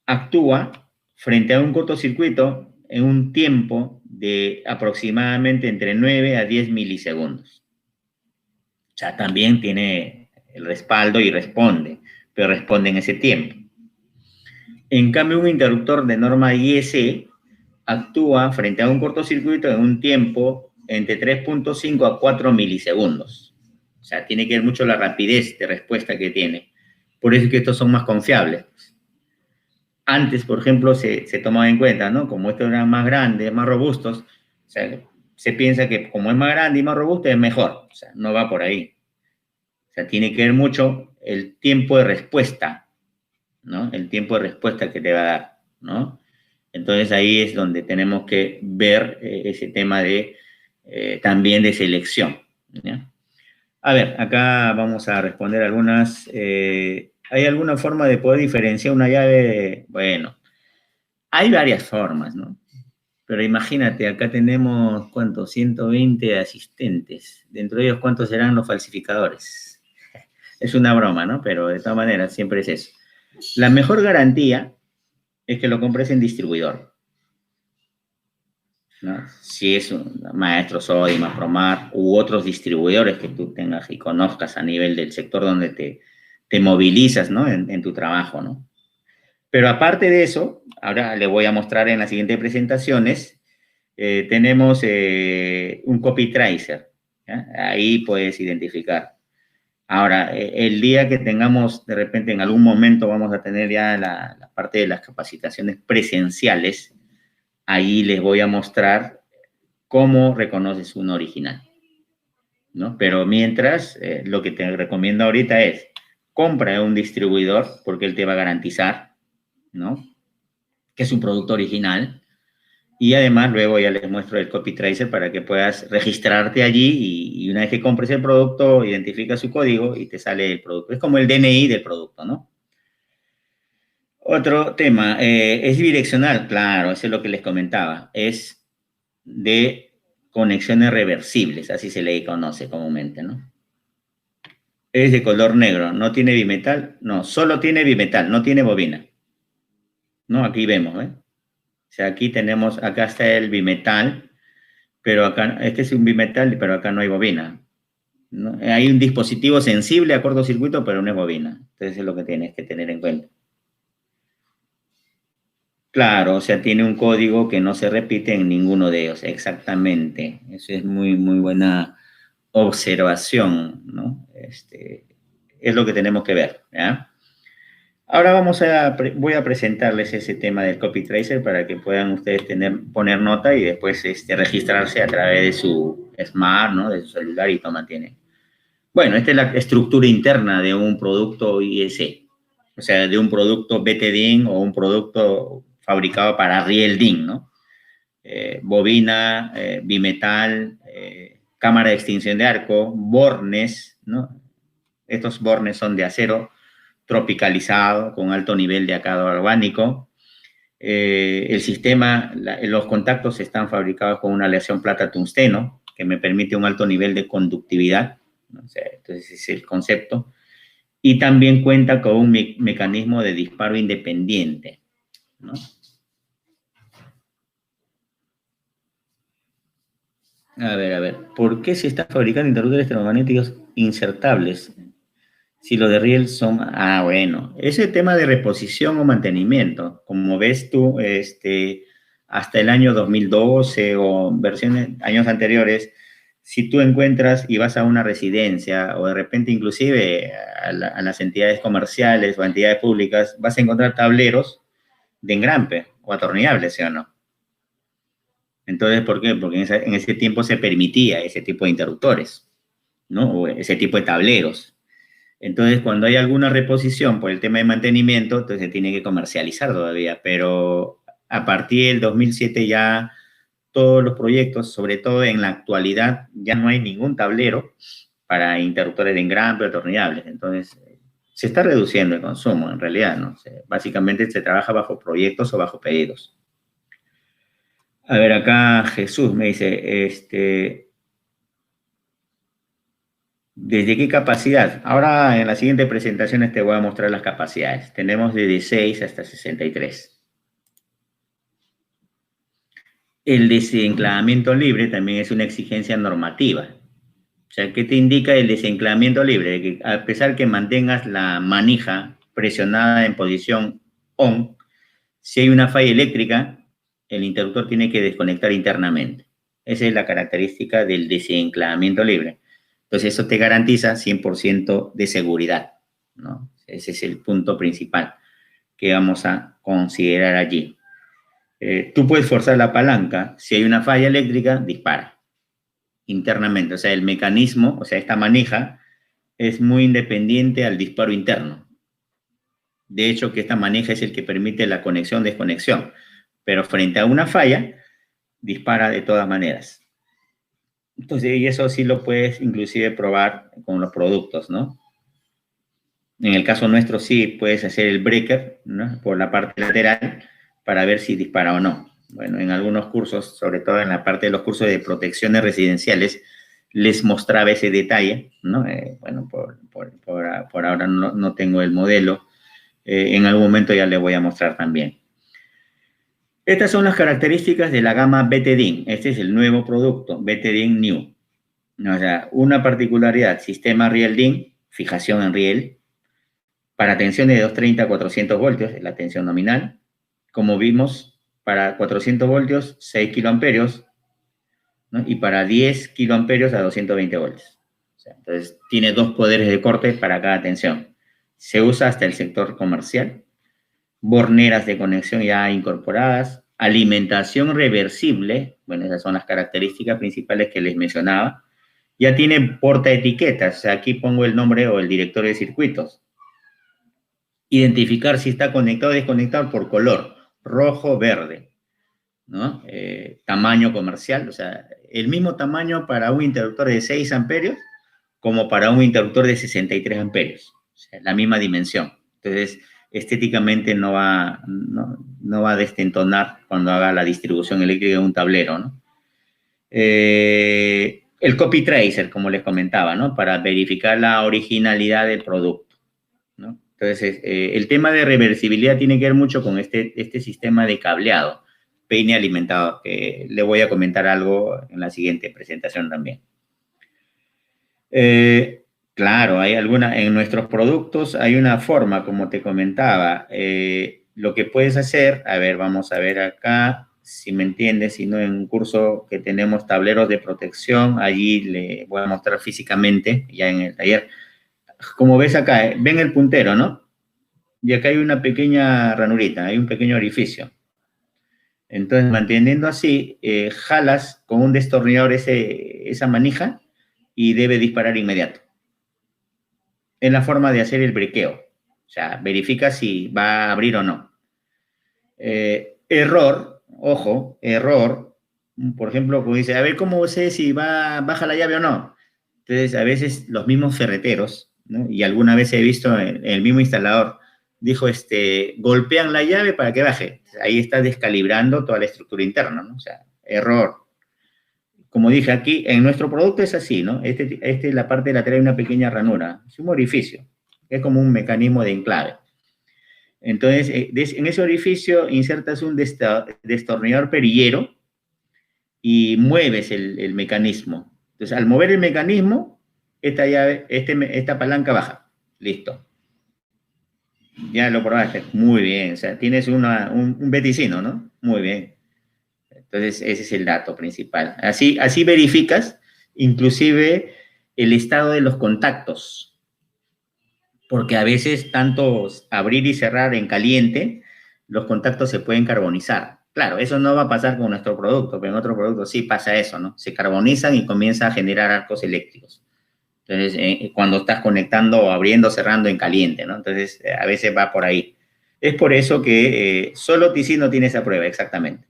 actúa frente a un cortocircuito en un tiempo de aproximadamente entre 9 a 10 milisegundos. O sea, también tiene el respaldo y responde, pero responde en ese tiempo. En cambio, un interruptor de norma IEC actúa frente a un cortocircuito en un tiempo entre 3.5 a 4 milisegundos. O sea, tiene que ver mucho la rapidez de respuesta que tiene. Por eso es que estos son más confiables. Antes, por ejemplo, se tomaba en cuenta, ¿no? Como estos eran más grandes, más robustos, o sea, se piensa que como es más grande y más robusto es mejor. O sea, no va por ahí. O sea, tiene que ver mucho el tiempo de respuesta, ¿no? El tiempo de respuesta que te va a dar, ¿no? Entonces ahí es donde tenemos que ver ese tema de también de selección, ¿ya? A ver, acá vamos a responder algunas. ¿Hay alguna forma de poder diferenciar una llave? Bueno, hay varias formas, ¿no? Pero imagínate, acá tenemos, ¿cuántos? 120 asistentes. Dentro de ellos, ¿cuántos serán los falsificadores? Es una broma, ¿no? Pero de todas maneras, siempre es eso. La mejor garantía es que lo compres en distribuidor, ¿no? Si es un Maestro Sodimac, Promar u otros distribuidores que tú tengas y conozcas a nivel del sector donde te movilizas, ¿no? En tu trabajo, ¿no? Pero aparte de eso, ahora le voy a mostrar en las siguientes presentaciones, tenemos un copy tracer, ¿ya? Ahí puedes identificar. Ahora, el día que tengamos, de repente en algún momento vamos a tener ya la parte de las capacitaciones presenciales, ahí les voy a mostrar cómo reconoces un original, ¿no? Pero mientras, lo que te recomiendo ahorita es compra un distribuidor porque él te va a garantizar, ¿no? Que es un producto original. Y además luego ya les muestro el copy tracer para que puedas registrarte allí y una vez que compres el producto, identifica su código y te sale el producto. Es como el DNI del producto, ¿no? Otro tema, ¿es bidireccional? Claro, eso es lo que les comentaba. Es de conexiones reversibles, así se le conoce comúnmente, ¿no? Es de color negro, no tiene bimetal, no, solo tiene bimetal, no tiene bobina. ¿No? Aquí vemos, ¿eh? O sea, aquí tenemos, acá está el bimetal, pero acá, este es un bimetal, pero acá no hay bobina, ¿no? Hay un dispositivo sensible a cortocircuito, pero no es bobina. Entonces es lo que tienes que tener en cuenta. Claro, o sea, tiene un código que no se repite en ninguno de ellos, exactamente. Eso es muy, muy buena observación, ¿no? Es lo que tenemos que ver, ¿ya? Ahora voy a presentarles ese tema del copy tracer para que puedan ustedes poner nota y después registrarse a través de su smart, ¿no? De su celular y toma tiene. Bueno, esta es la estructura interna de un producto IS, o sea, de un producto BT-DIN o un producto fabricado para Riel DIN, ¿no? Bobina, bimetal, cámara de extinción de arco, bornes, ¿no? Estos bornes son de acero tropicalizado con alto nivel de acado galvánico. El sistema, los contactos están fabricados con una aleación plata-tungsteno que me permite un alto nivel de conductividad, ¿no? O sea, entonces ese es el concepto. Y también cuenta con un mecanismo de disparo independiente, ¿no? A ver, ¿por qué se está fabricando interruptores electromagnéticos insertables? Si los de Riel son... Ah, bueno, ese tema de reposición o mantenimiento, como ves tú, hasta el año 2012 o versiones, años anteriores, si tú encuentras y vas a una residencia o de repente inclusive a las entidades comerciales o entidades públicas, vas a encontrar tableros de engrampe o atornillables, ¿sí o no? Entonces, ¿por qué? Porque en ese tiempo se permitía ese tipo de interruptores, ¿no? O ese tipo de tableros. Entonces, cuando hay alguna reposición por el tema de mantenimiento, entonces se tiene que comercializar todavía, pero a partir del 2007 ya todos los proyectos, sobre todo en la actualidad, ya no hay ningún tablero para interruptores de engrampe o atornillables. Entonces, se está reduciendo el consumo en realidad, ¿no? Básicamente se trabaja bajo proyectos o bajo pedidos. A ver, acá Jesús me dice, ¿desde qué capacidad? Ahora en las siguientes presentaciones te voy a mostrar las capacidades. Tenemos de 16 hasta 63. El desenclavamiento libre también es una exigencia normativa. O sea, ¿qué te indica el desenclavamiento libre? De que a pesar que mantengas la manija presionada en posición on, si hay una falla eléctrica, el interruptor tiene que desconectar internamente. Esa es la característica del desenclavamiento libre. Entonces, eso te garantiza 100% de seguridad, ¿no? Ese es el punto principal que vamos a considerar allí. Tú puedes forzar la palanca. Si hay una falla eléctrica, dispara internamente. O sea, el mecanismo, o sea, esta manija es muy independiente al disparo interno. De hecho, que esta manija es el que permite la conexión-desconexión. pero frente a una falla, dispara de todas maneras. Entonces, y eso sí lo puedes inclusive probar con los productos, ¿no? En el caso nuestro sí puedes hacer el breaker, ¿no? Por la parte lateral para ver si dispara o no. Bueno, en algunos cursos, sobre todo en la parte de los cursos de protecciones residenciales, les mostraba ese detalle, ¿no? Bueno, por ahora no tengo el modelo. En algún momento ya les voy a mostrar también. Estas son las características de la gama BTDIN. Este es el nuevo producto, BTDIN New. O sea, una particularidad, sistema Riel DIN, fijación en riel, para tensiones de 230 a 400 voltios, la tensión nominal. Como vimos, para 400 voltios, 6 kiloamperios, ¿no? Y para 10 kiloamperios a 220 voltios. O sea, entonces, tiene dos poderes de corte para cada tensión. Se usa hasta el sector comercial. Borneras de conexión ya incorporadas. Alimentación reversible. Bueno, esas son las características principales que les mencionaba. Ya tiene portaetiquetas. O sea, aquí pongo el nombre o el directorio de circuitos. Identificar si está conectado o desconectado por color, rojo, verde, ¿no? Tamaño comercial, o sea, el mismo tamaño para un interruptor de 6 amperios como para un interruptor de 63 amperios, o sea, la misma dimensión. Entonces, estéticamente no va a destentonar cuando haga la distribución eléctrica de un tablero, ¿no? El copy tracer, como les comentaba, ¿no? Para verificar la originalidad del producto, ¿no? Entonces, el tema de reversibilidad tiene que ver mucho con este sistema de cableado, peine alimentado, que le voy a comentar algo en la siguiente presentación también. Claro, en nuestros productos hay una forma, como te comentaba. Lo que puedes hacer, a ver, vamos a ver acá, si me entiendes, si no, en un curso que tenemos tableros de protección, allí le voy a mostrar físicamente, ya en el taller. Como ves acá, ven el puntero, ¿no? Y acá hay una pequeña ranurita, hay un pequeño orificio. Entonces, manteniendo así, jalas con un destornillador esa manija y debe disparar inmediato. Es la forma de hacer el briqueo. O sea, verifica si va a abrir o no. Error, ojo, error. Por ejemplo, como dice, a ver cómo sé si baja la llave o no. Entonces, a veces los mismos ferreteros, ¿no? Y alguna vez he visto el mismo instalador, dijo, golpean la llave para que baje. Ahí está descalibrando toda la estructura interna, ¿no? O sea, error. Como dije aquí, en nuestro producto es así, ¿no? La parte lateral hay una pequeña ranura, es un orificio, es como un mecanismo de enclave. Entonces, en ese orificio insertas un destornillador perillero y mueves el mecanismo. Entonces, al mover el mecanismo, esta palanca baja. Listo. Ya lo probaste. Muy bien. O sea, tienes un beticino, ¿no? Muy bien. Entonces, ese es el dato principal. Así verificas, inclusive, el estado de los contactos. Porque a veces, tanto abrir y cerrar en caliente, los contactos se pueden carbonizar. Claro, eso no va a pasar con nuestro producto, pero en otro producto sí pasa eso, ¿no? Se carbonizan y comienza a generar arcos eléctricos. Entonces, cuando estás conectando o abriendo, cerrando en caliente, ¿no? Entonces, a veces va por ahí. Es por eso que solo Ticino tiene esa prueba, exactamente,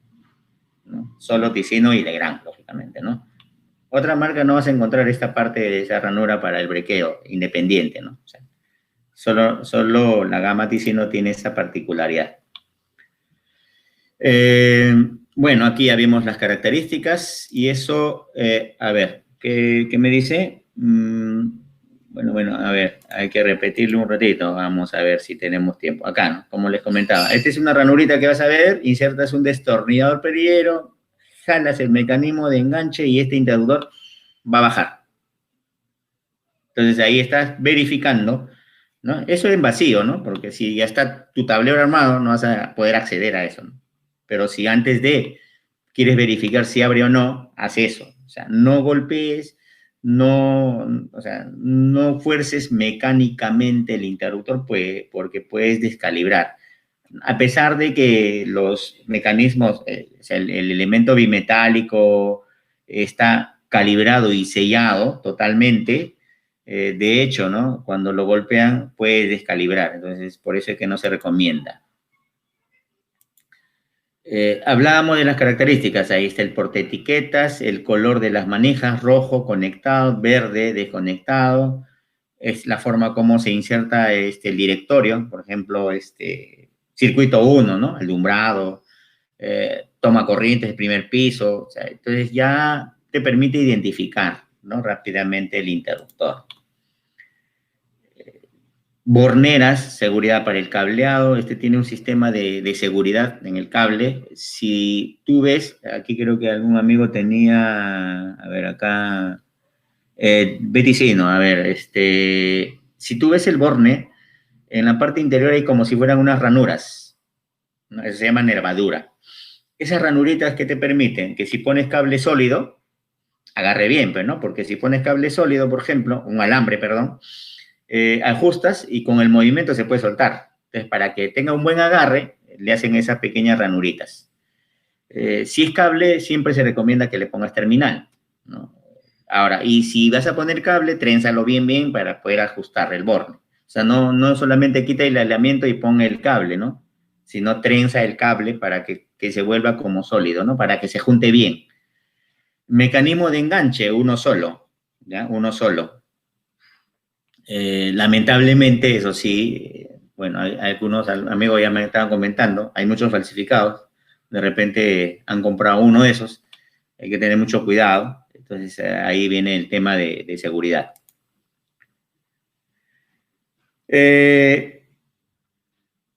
¿no? Solo Ticino y Legrand, lógicamente, ¿no? Otra marca no vas a encontrar esta parte de esa ranura para el brequeo independiente, ¿no? O sea, solo la gama Ticino tiene esa particularidad. Bueno, aquí ya vimos las características y eso, a ver, ¿qué me dice? Bueno, a ver, hay que repetirlo un ratito, vamos a ver si tenemos tiempo. Acá, ¿no? Como les comentaba, esta es una ranurita que vas a ver, insertas un destornillador perillero, jalas el mecanismo de enganche y este interruptor va a bajar. Entonces ahí estás verificando, ¿no? Eso en vacío, ¿no? Porque si ya está tu tablero armado, no vas a poder acceder a eso, ¿no? Pero si antes de quieres verificar si abre o no, haz eso. O sea, no golpees, o sea, no fuerces mecánicamente el interruptor porque puedes descalibrar. A pesar de que los mecanismos, o sea, el elemento bimetálico está calibrado y sellado totalmente, de hecho, ¿no? Cuando lo golpean puede descalibrar. Entonces, por eso es que no se recomienda. Hablábamos de las características, ahí está el portaetiquetas, el color de las manijas, rojo conectado, verde desconectado, es la forma como se inserta el directorio, por ejemplo, circuito 1, ¿no? Alumbrado, toma corrientes, primer piso, o sea, entonces ya te permite identificar, ¿no? Rápidamente el interruptor. Borneras, seguridad para el cableado. Este tiene un sistema de seguridad en el cable. Si tú ves, aquí creo que algún amigo tenía, a ver, acá, Beticino, a ver, si tú ves el borne, en la parte interior hay como si fueran unas ranuras, ¿no? Eso se llama nervadura. Esas ranuritas que te permiten que si pones cable sólido, agarre bien, pues, ¿no? Porque si pones cable sólido, por ejemplo, un alambre, perdón, ajustas y con el movimiento se puede soltar. Entonces, para que tenga un buen agarre, le hacen esas pequeñas ranuritas. Si es cable, siempre se recomienda que le pongas terminal, ¿no? Ahora, y si vas a poner cable, trénzalo bien, bien para poder ajustar el borde. O sea, no solamente quita el aislamiento y pon el cable, ¿no? Sino trenza el cable para que se vuelva como sólido, ¿no? Para que se junte bien. Mecanismo de enganche, uno solo, ¿ya? Uno solo. Lamentablemente, eso sí, bueno, hay algunos amigos ya me estaban comentando, hay muchos falsificados, de repente han comprado uno de esos, hay que tener mucho cuidado, entonces ahí viene el tema de seguridad.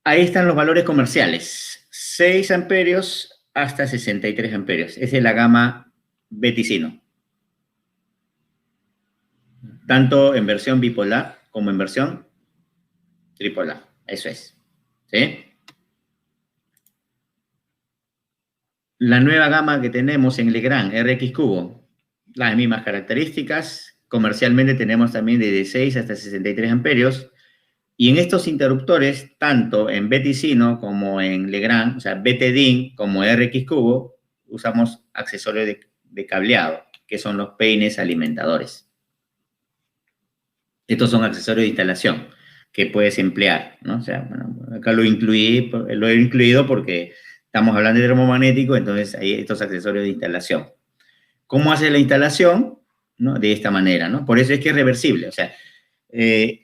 Ahí están los valores comerciales, 6 amperios hasta 63 amperios, esa es la gama Beticino, tanto en versión bipolar como en versión tripolar, eso es, ¿sí? La nueva gama que tenemos en Legrand, RX Cubo, las mismas características. Comercialmente tenemos también de 16 hasta 63 amperios. Y en estos interruptores, tanto en Beticino como en Legrand, o sea, BTDIN como RX Cubo, usamos accesorios de cableado, que son los peines alimentadores. Estos son accesorios de instalación que puedes emplear, ¿no? O sea, bueno, acá lo he incluido porque estamos hablando de termomagnético, entonces hay estos accesorios de instalación. ¿Cómo hace la instalación? ¿No? De esta manera, ¿no? Por eso es que es reversible, o sea,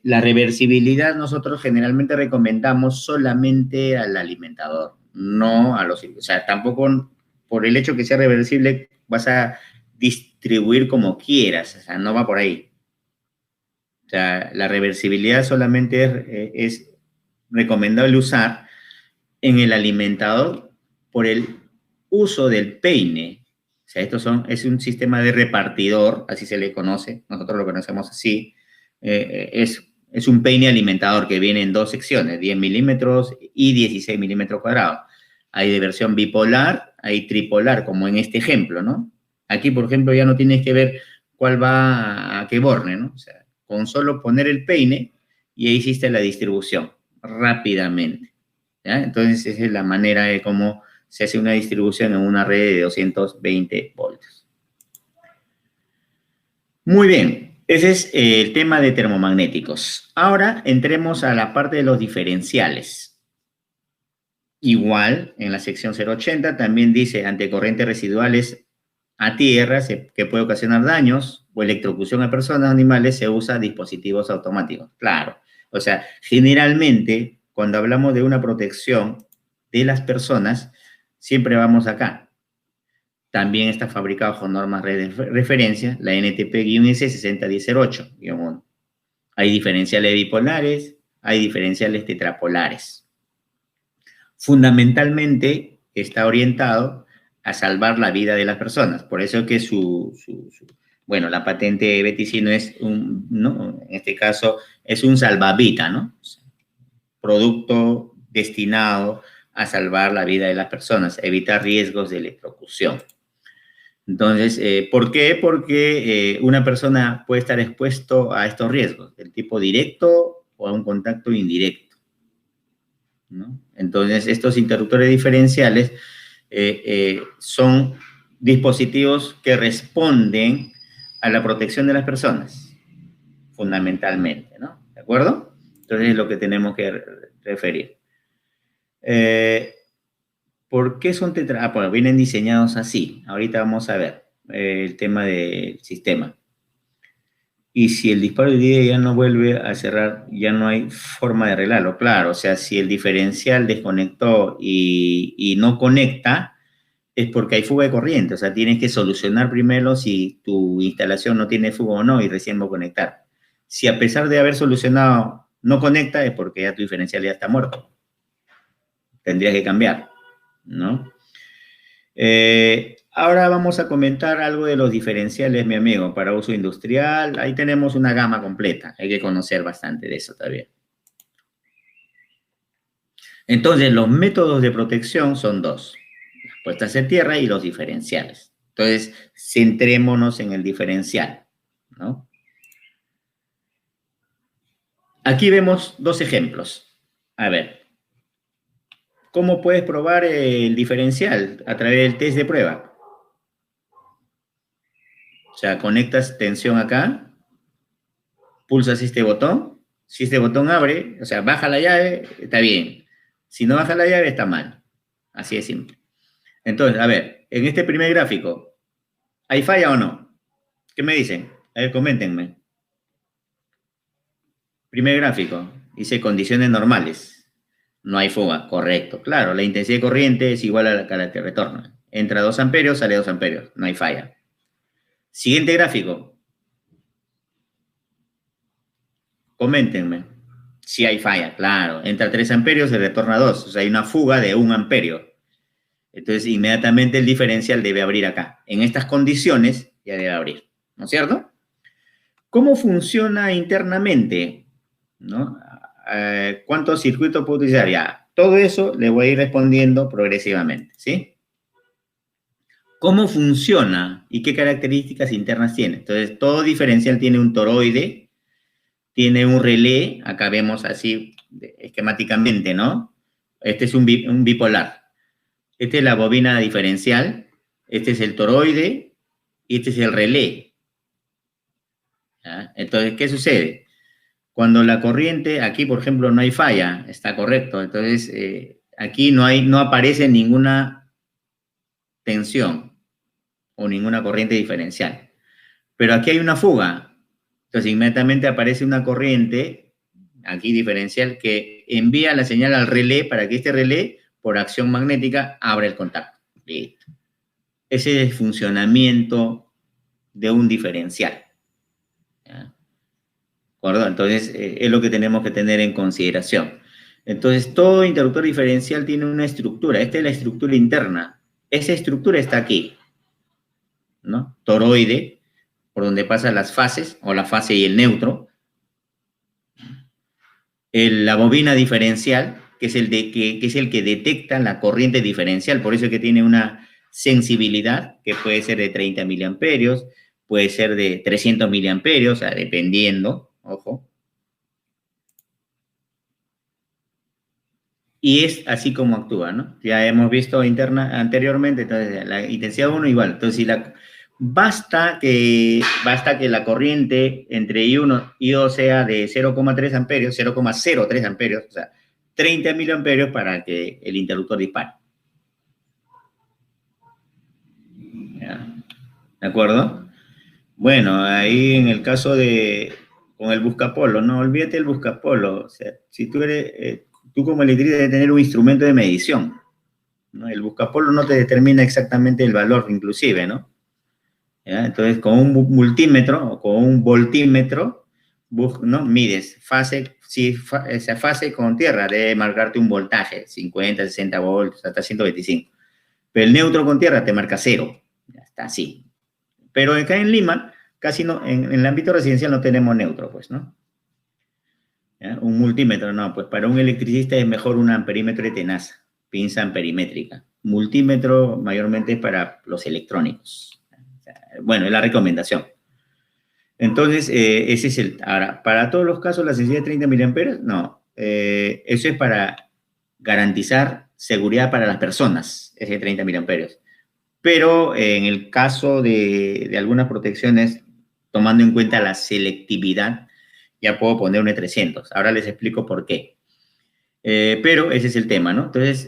la reversibilidad nosotros generalmente recomendamos solamente al alimentador, no a los... O sea, tampoco por el hecho que sea reversible vas a distribuir como quieras, o sea, no va por ahí. O sea, la reversibilidad solamente es recomendable usar en el alimentador por el uso del peine. O sea, es un sistema de repartidor, así se le conoce, nosotros lo conocemos así. Es un peine alimentador que viene en dos secciones, 10 milímetros y 16 milímetros cuadrados. Hay de versión bipolar, hay tripolar, como en este ejemplo, ¿no? Aquí, por ejemplo, ya no tienes que ver cuál va a qué borne, ¿no? O sea, con solo poner el peine y ahí hiciste la distribución rápidamente. ¿Ya? Entonces, esa es la manera de cómo se hace una distribución en una red de 220 voltios. Muy bien, ese es el tema de termomagnéticos. Ahora entremos a la parte de los diferenciales. Igual, en la sección 080 también dice ante corrientes residuales a tierra que puede ocasionar daños o electrocución a personas o animales, se usa dispositivos automáticos. Claro, o sea, generalmente cuando hablamos de una protección de las personas, siempre vamos acá. También está fabricado con normas de referencia, la NTP-S 6010-08-1. Hay diferenciales bipolares, hay diferenciales tetrapolares. Fundamentalmente está orientado a salvar la vida de las personas. Por eso que bueno, la patente de Beticino es ¿no? En este caso, es un salvavita, ¿no? Producto destinado a salvar la vida de las personas, evitar riesgos de electrocución. Entonces, ¿por qué? Porque una persona puede estar expuesto a estos riesgos, del tipo directo o a un contacto indirecto, ¿no? Entonces, estos interruptores diferenciales son dispositivos que responden a la protección de las personas, fundamentalmente, ¿no? ¿De acuerdo? Entonces, es lo que tenemos que referir. ¿Por qué son pues vienen diseñados así. Ahorita vamos a ver el tema del sistema. Y si el disparo de día ya no vuelve a cerrar, ya no hay forma de arreglarlo. Claro, o sea, si el diferencial desconectó y no conecta, es porque hay fuga de corriente. O sea, tienes que solucionar primero si tu instalación no tiene fuga o no y recién va a conectar. Si a pesar de haber solucionado no conecta, es porque ya tu diferencial ya está muerto. Tendrías que cambiar, ¿no? Ahora vamos a comentar algo de los diferenciales, mi amigo, para uso industrial. Ahí tenemos una gama completa. Hay que conocer bastante de eso todavía. Entonces, los métodos de protección son dos: las puestas en tierra y los diferenciales. Entonces, centrémonos en el diferencial, ¿no? Aquí vemos dos ejemplos. A ver, ¿cómo puedes probar el diferencial? A través del test de prueba. O sea, conectas tensión acá, pulsas este botón. Si este botón abre, o sea, baja la llave, está bien. Si no baja la llave, está mal. Así de simple. Entonces, a ver, en este primer gráfico, ¿hay falla o no? ¿Qué me dicen? A ver, coméntenme. Primer gráfico, dice condiciones normales. No hay fuga, correcto. Claro, la intensidad de corriente es igual a la que retorna. Entra 2 amperios, sale 2 amperios. No hay falla. Siguiente gráfico. Coméntenme. Si hay falla, claro. Entra 3 amperios, se retorna 2. O sea, hay una fuga de 1 amperio. Entonces, inmediatamente el diferencial debe abrir acá. En estas condiciones, ya debe abrir. ¿No es cierto? ¿Cómo funciona internamente? ¿No? ¿Cuántos circuitos puedo utilizar? Ya, todo eso le voy a ir respondiendo progresivamente, ¿sí? ¿Cómo funciona y qué características internas tiene? Entonces, todo diferencial tiene un toroide, tiene un relé, acá vemos así esquemáticamente, ¿no? Este es un bipolar. Esta es la bobina diferencial, este es el toroide y este es el relé. ¿Ya? Entonces, ¿qué sucede? Cuando la corriente, aquí por ejemplo no hay falla, está correcto, entonces aquí no aparece ninguna tensión o ninguna corriente diferencial. Pero aquí hay una fuga, entonces inmediatamente aparece una corriente, aquí diferencial, que envía la señal al relé para que este relé, por acción magnética, abra el contacto. Listo. Ese es el funcionamiento de un diferencial. ¿Ya? ¿Acuerdo? Entonces, es lo que tenemos que tener en consideración. Entonces, todo interruptor diferencial tiene una estructura. Esta es la estructura interna. Esa estructura está aquí, ¿no? Toroide, por donde pasan las fases, o la fase y el neutro. La bobina diferencial, que es el que detecta la corriente diferencial, por eso es que tiene una sensibilidad que puede ser de 30 miliamperios, puede ser de 300 miliamperios, o sea, dependiendo, ojo. Y es así como actúa, ¿no? Ya hemos visto anteriormente, entonces la intensidad 1 igual. Entonces, basta que la corriente entre I1 y I2 sea de 0,3 amperios, 0,03 amperios, o sea, 30 miliamperios para que el interruptor dispare. ¿Ya? ¿De acuerdo? Bueno, ahí en el caso con el buscapolo, no olvídate el buscapolo. O sea, si tú como electricista debes tener un instrumento de medición, ¿no? El buscapolo no te determina exactamente el valor, inclusive, ¿no? ¿Ya? Entonces, con un multímetro o con un voltímetro, ¿no? Mides esa fase con tierra debe marcarte un voltaje, 50, 60 volts, hasta 125. Pero el neutro con tierra te marca 0. Ya está así. Pero acá en Lima, casi no, en el ámbito residencial no tenemos neutro, pues, ¿no? ¿Ya? Un multímetro, no, pues para un electricista es mejor un amperímetro de tenaza, pinza amperimétrica. Multímetro mayormente es para los electrónicos. O sea, bueno, es la recomendación. Entonces, ese es ahora, para todos los casos, la sensibilidad de 30 miliamperios, no. Eso es para garantizar seguridad para las personas, ese 30 miliamperios. Pero en el caso de algunas protecciones, tomando en cuenta la selectividad, ya puedo poner un E300. Ahora les explico por qué. Pero ese es el tema, ¿no? Entonces,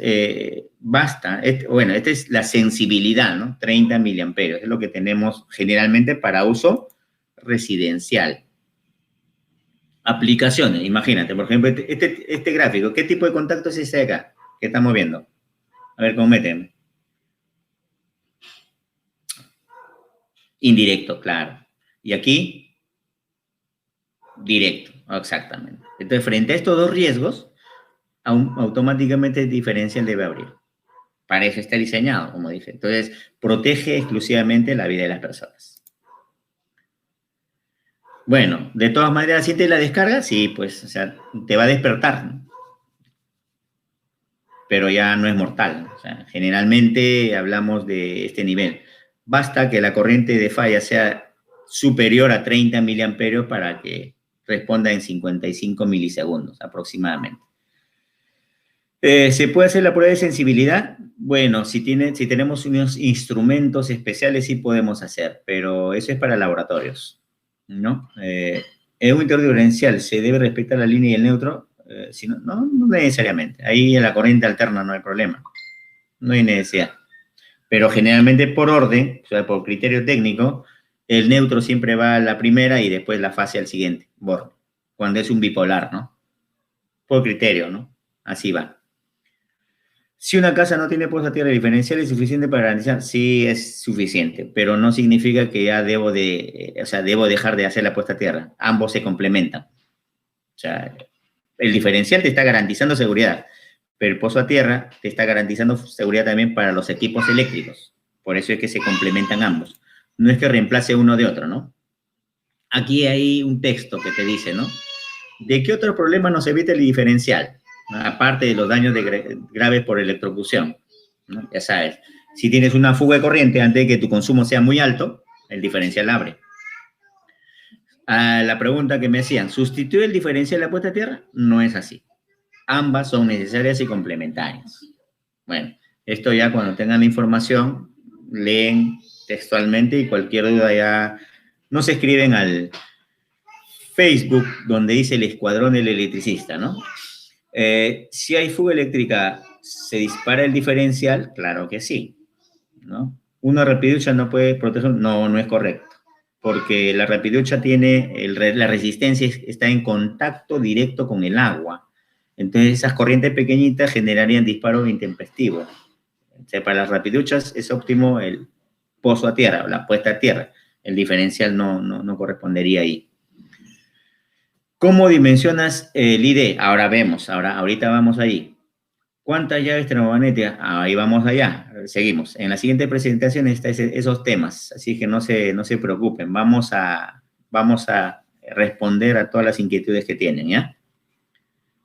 basta. Bueno, esta es la sensibilidad, ¿no? 30 miliamperios. Es lo que tenemos generalmente para uso residencial. Aplicaciones, imagínate, por ejemplo, este gráfico, ¿qué tipo de contacto es ese de acá que estamos viendo? A ver, cometen. Indirecto, claro. Y aquí, directo, exactamente. Entonces, frente a estos dos riesgos, automáticamente el diferencial debe abrir. Para eso está diseñado, como dice. Entonces, protege exclusivamente la vida de las personas. Bueno, de todas maneras, ¿sientes la descarga? Sí, pues, o sea, te va a despertar, ¿no? Pero ya no es mortal. O sea, generalmente hablamos de este nivel. Basta que la corriente de falla sea superior a 30 miliamperios para que responda en 55 milisegundos aproximadamente. ¿Se puede hacer la prueba de sensibilidad? Bueno, si tenemos unos instrumentos especiales sí podemos hacer, pero eso es para laboratorios, ¿no? En un interruptor diferencial se debe respetar la línea y el neutro, si no, no necesariamente. Ahí en la corriente alterna no hay problema, no hay necesidad. Pero generalmente por orden, o sea, por criterio técnico, el neutro siempre va a la primera y después la fase al siguiente, borde, cuando es un bipolar, ¿no? Por criterio, ¿no? Así va. Si una casa no tiene puesta a tierra diferencial, ¿es suficiente para garantizar? Sí, es suficiente, pero no significa que ya debo dejar de hacer la puesta a tierra. Ambos se complementan. O sea, el diferencial te está garantizando seguridad, pero el pozo a tierra te está garantizando seguridad también para los equipos eléctricos. Por eso es que se complementan ambos. No es que reemplace uno de otro, ¿no? Aquí hay un texto que te dice, ¿no? ¿De qué otro problema nos evita el diferencial? Aparte de los daños graves por electrocución, ¿no? Ya sabes, si tienes una fuga de corriente antes de que tu consumo sea muy alto, el diferencial abre. A la pregunta que me hacían, ¿sustituye el diferencial la puesta a tierra? No es así. Ambas son necesarias y complementarias. Bueno, esto ya cuando tengan la información, leen textualmente y cualquier duda ya no se escriben al Facebook donde dice el escuadrón del electricista, ¿no? Si hay fuga eléctrica, ¿se dispara el diferencial? Claro que sí, ¿no? ¿Una rapiducha no puede proteger? No, no es correcto, porque la rapiducha tiene, la resistencia está en contacto directo con el agua. Entonces, esas corrientes pequeñitas generarían disparos intempestivos. O sea, para las rapiduchas es óptimo el pozo a tierra o la puesta a tierra. El diferencial no correspondería ahí. ¿Cómo dimensionas el ID? Ahora vemos, ahorita vamos ahí. ¿Cuántas llaves termomagnéticas? Ahí vamos allá. Seguimos. En la siguiente presentación están esos temas, así que no se preocupen. Vamos a responder a todas las inquietudes que tienen, ¿ya?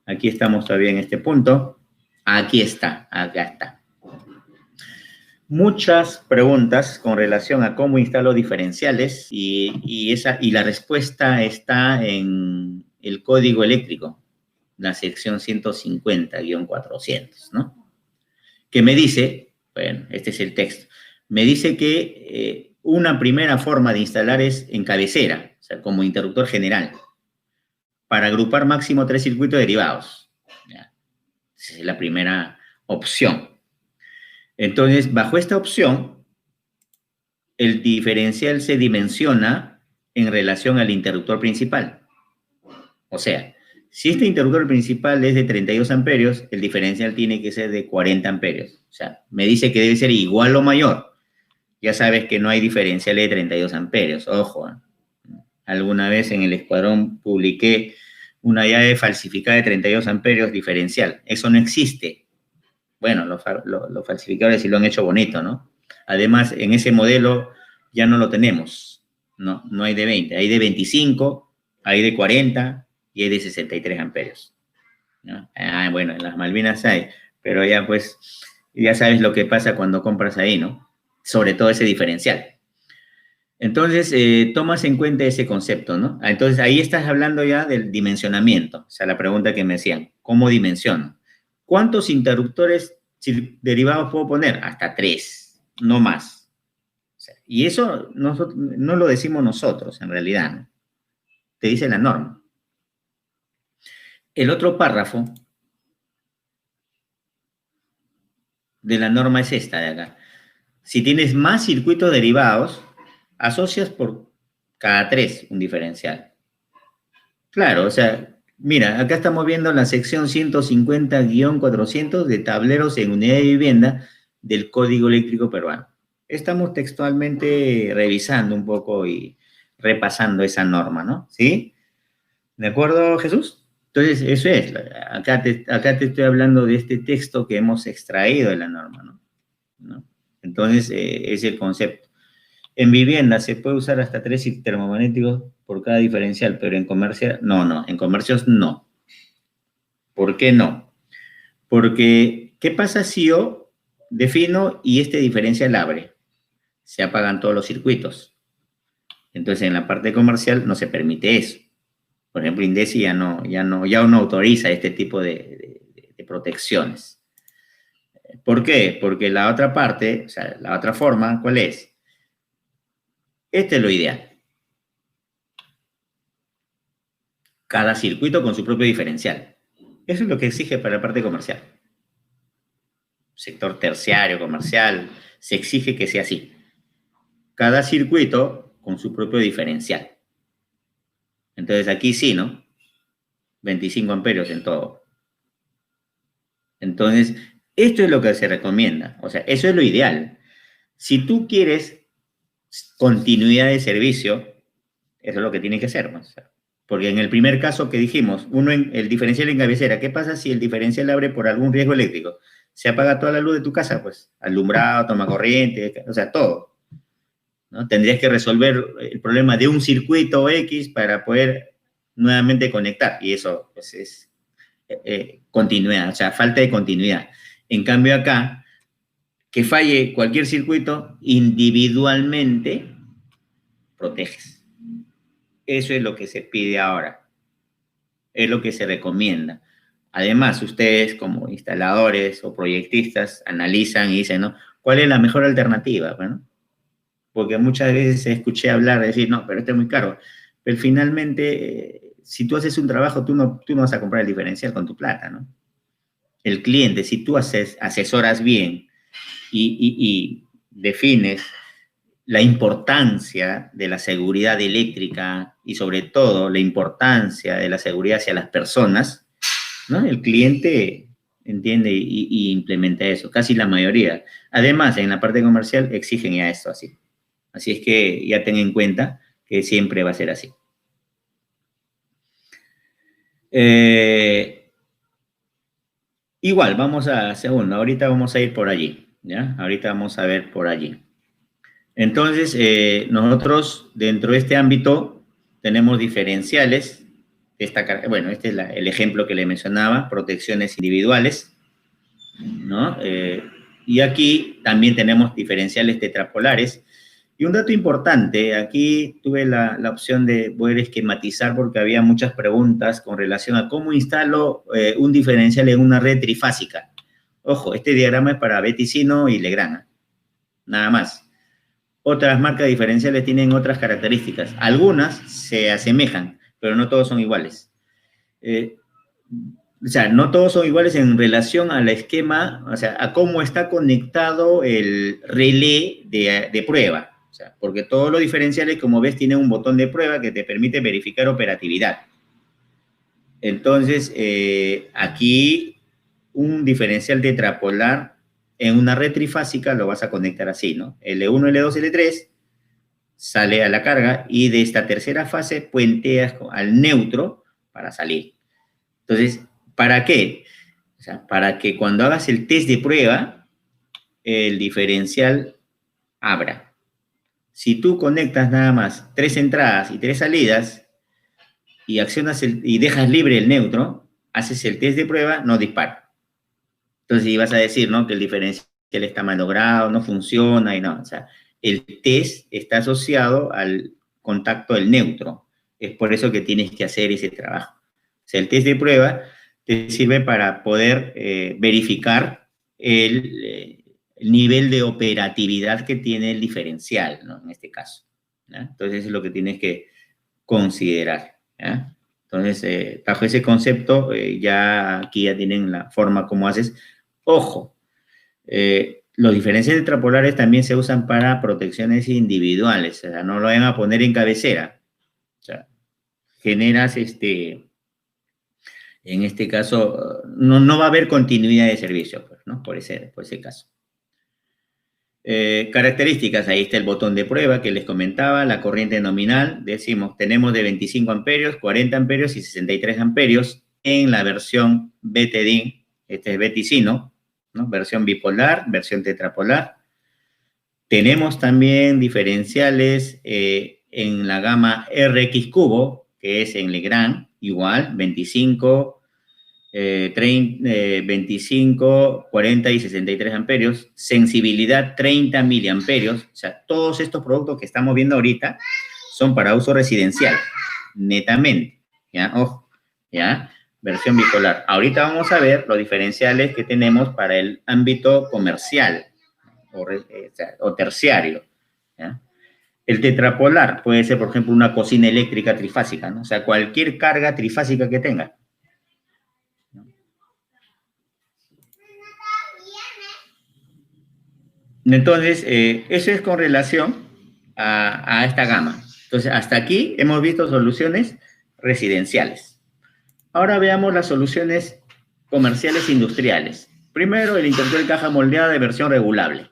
Aquí estamos todavía en este punto. Aquí está, acá está. Muchas preguntas con relación a cómo instalo diferenciales y la respuesta está en el código eléctrico, la sección 150-400, ¿no? Que me dice, bueno, este es el texto, me dice que una primera forma de instalar es en cabecera, o sea, como interruptor general, para agrupar máximo 3 circuitos derivados. ¿Ya? Esa es la primera opción. Entonces, bajo esta opción, el diferencial se dimensiona en relación al interruptor principal. O sea, si este interruptor principal es de 32 amperios, el diferencial tiene que ser de 40 amperios. O sea, me dice que debe ser igual o mayor. Ya sabes que no hay diferencial de 32 amperios. Ojo, ¿eh? Alguna vez en el escuadrón publiqué una llave falsificada de 32 amperios diferencial. Eso no existe. Bueno, los falsificadores sí lo han hecho bonito, ¿no? Además, en ese modelo ya no lo tenemos. No hay de 20. Hay de 25, hay de 40 y hay de 63 amperios, ¿no? Bueno, en las Malvinas hay, pero ya pues, ya sabes lo que pasa cuando compras ahí, ¿no? Sobre todo ese diferencial. Entonces, tomas en cuenta ese concepto, ¿no? Entonces, ahí estás hablando ya del dimensionamiento. O sea, la pregunta que me hacían, ¿cómo dimensiono? ¿Cuántos interruptores derivados puedo poner? Hasta 3, no más. O sea, y eso no lo decimos nosotros, en realidad, ¿no? Te dice la norma. El otro párrafo de la norma es esta de acá. Si tienes más circuitos derivados, asocias por cada 3 un diferencial. Claro, o sea, mira, acá estamos viendo la sección 150-400 de tableros en unidad de vivienda del Código Eléctrico Peruano. Estamos textualmente revisando un poco y repasando esa norma, ¿no? ¿Sí? ¿De acuerdo, Jesús? Entonces, eso es. Acá te estoy hablando de este texto que hemos extraído de la norma, ¿no? ¿No? Entonces, es el concepto. En vivienda se puede usar hasta 3 termomagnéticos por cada diferencial, pero en comercio, no, en comercios no. ¿Por qué no? Porque, ¿qué pasa si yo defino y este diferencial abre? Se apagan todos los circuitos. Entonces, en la parte comercial no se permite eso. Por ejemplo, INDECI ya no autoriza este tipo de protecciones. ¿Por qué? Porque la otra parte, o sea, la otra forma, ¿cuál es? Este es lo ideal. Cada circuito con su propio diferencial. Eso es lo que exige para la parte comercial. Sector terciario, comercial, se exige que sea así. Cada circuito con su propio diferencial. Entonces aquí sí, ¿no? 25 amperios en todo. Entonces, esto es lo que se recomienda. O sea, eso es lo ideal. Si tú quieres continuidad de servicio, eso es lo que tiene que ser, ¿no? O sea, porque en el primer caso que dijimos, el diferencial en cabecera, ¿qué pasa si el diferencial abre por algún riesgo eléctrico? Se apaga toda la luz de tu casa, pues, alumbrado, toma corriente, o sea, todo, ¿no? Tendrías que resolver el problema de un circuito X para poder nuevamente conectar, y eso pues, es continuidad, o sea, falta de continuidad. En cambio acá, que falle cualquier circuito, individualmente proteges. Eso es lo que se pide ahora, es lo que se recomienda. Además, ustedes como instaladores o proyectistas analizan y dicen, ¿no? ¿Cuál es la mejor alternativa? Bueno, porque muchas veces escuché hablar, decir, no, pero esto es muy caro. Pero finalmente, si tú haces un trabajo, tú no vas a comprar el diferencial con tu plata, ¿no? El cliente, si tú asesoras bien y defines la importancia de la seguridad eléctrica y sobre todo la importancia de la seguridad hacia las personas, ¿no? El cliente entiende y implementa eso, casi la mayoría. Además, en la parte comercial exigen ya esto así. Así es que ya ten en cuenta que siempre va a ser así. Igual, vamos a segundo, ahorita vamos a ir por allí, ¿ya? Ahorita vamos a ver por allí. Entonces, nosotros dentro de este ámbito tenemos diferenciales. Bueno, este es el ejemplo que le mencionaba, protecciones individuales, ¿no? Y aquí también tenemos diferenciales tetrapolares. Y un dato importante, aquí tuve la opción de poder esquematizar porque había muchas preguntas con relación a cómo instalo un diferencial en una red trifásica. Ojo, este diagrama es para Beticino y Legrand, nada más. Otras marcas diferenciales tienen otras características. Algunas se asemejan, pero no todos son iguales. O sea, no todos son iguales en relación al esquema, o sea, a cómo está conectado el relé de prueba. O sea, porque todos los diferenciales, como ves, tienen un botón de prueba que te permite verificar operatividad. Entonces, aquí un diferencial tetrapolar en una red trifásica lo vas a conectar así, ¿no? L1, L2, L3 sale a la carga y de esta tercera fase puenteas al neutro para salir. Entonces, ¿para qué? O sea, para que cuando hagas el test de prueba, el diferencial abra. Si tú conectas nada más 3 entradas y 3 salidas y y dejas libre el neutro, haces el test de prueba, no dispara. Entonces ibas a decir, ¿no? Que el diferencial está mal logrado, no funciona y no. O sea, el test está asociado al contacto del neutro. Es por eso que tienes que hacer ese trabajo. O sea, el test de prueba te sirve para poder verificar el nivel de operatividad que tiene el diferencial, ¿no? En este caso, ¿ya? Entonces, eso es lo que tienes que considerar, ¿ya? Entonces, bajo ese concepto, ya aquí ya tienen la forma como haces. Ojo, Los diferenciales tetrapolares también se usan para protecciones individuales, o sea, no lo van a poner en cabecera. O sea, generas, en este caso, no va a haber continuidad de servicio, pues, ¿no? Por ese caso. Características, ahí está el botón de prueba que les comentaba, la corriente nominal, decimos, tenemos de 25 amperios, 40 amperios y 63 amperios en la versión BTD, este es beticino, ¿no? Versión bipolar, versión tetrapolar. Tenemos también diferenciales en la gama RX cubo, que es en Legrand, igual, 25, 25, 40 y 63 amperios, sensibilidad 30 miliamperios, o sea, todos estos productos que estamos viendo ahorita son para uso residencial, netamente, ¿ya? Ojo, ¿ya? Versión bipolar. Ahorita vamos a ver los diferenciales que tenemos para el ámbito comercial o terciario, ¿ya? El tetrapolar puede ser, por ejemplo, una cocina eléctrica trifásica, ¿no? O sea, cualquier carga trifásica que tenga. Entonces, eso es con relación a esta gama. Entonces, hasta aquí hemos visto soluciones residenciales. Ahora veamos las soluciones comerciales industriales. Primero, el interruptor de caja moldeada de versión regulable.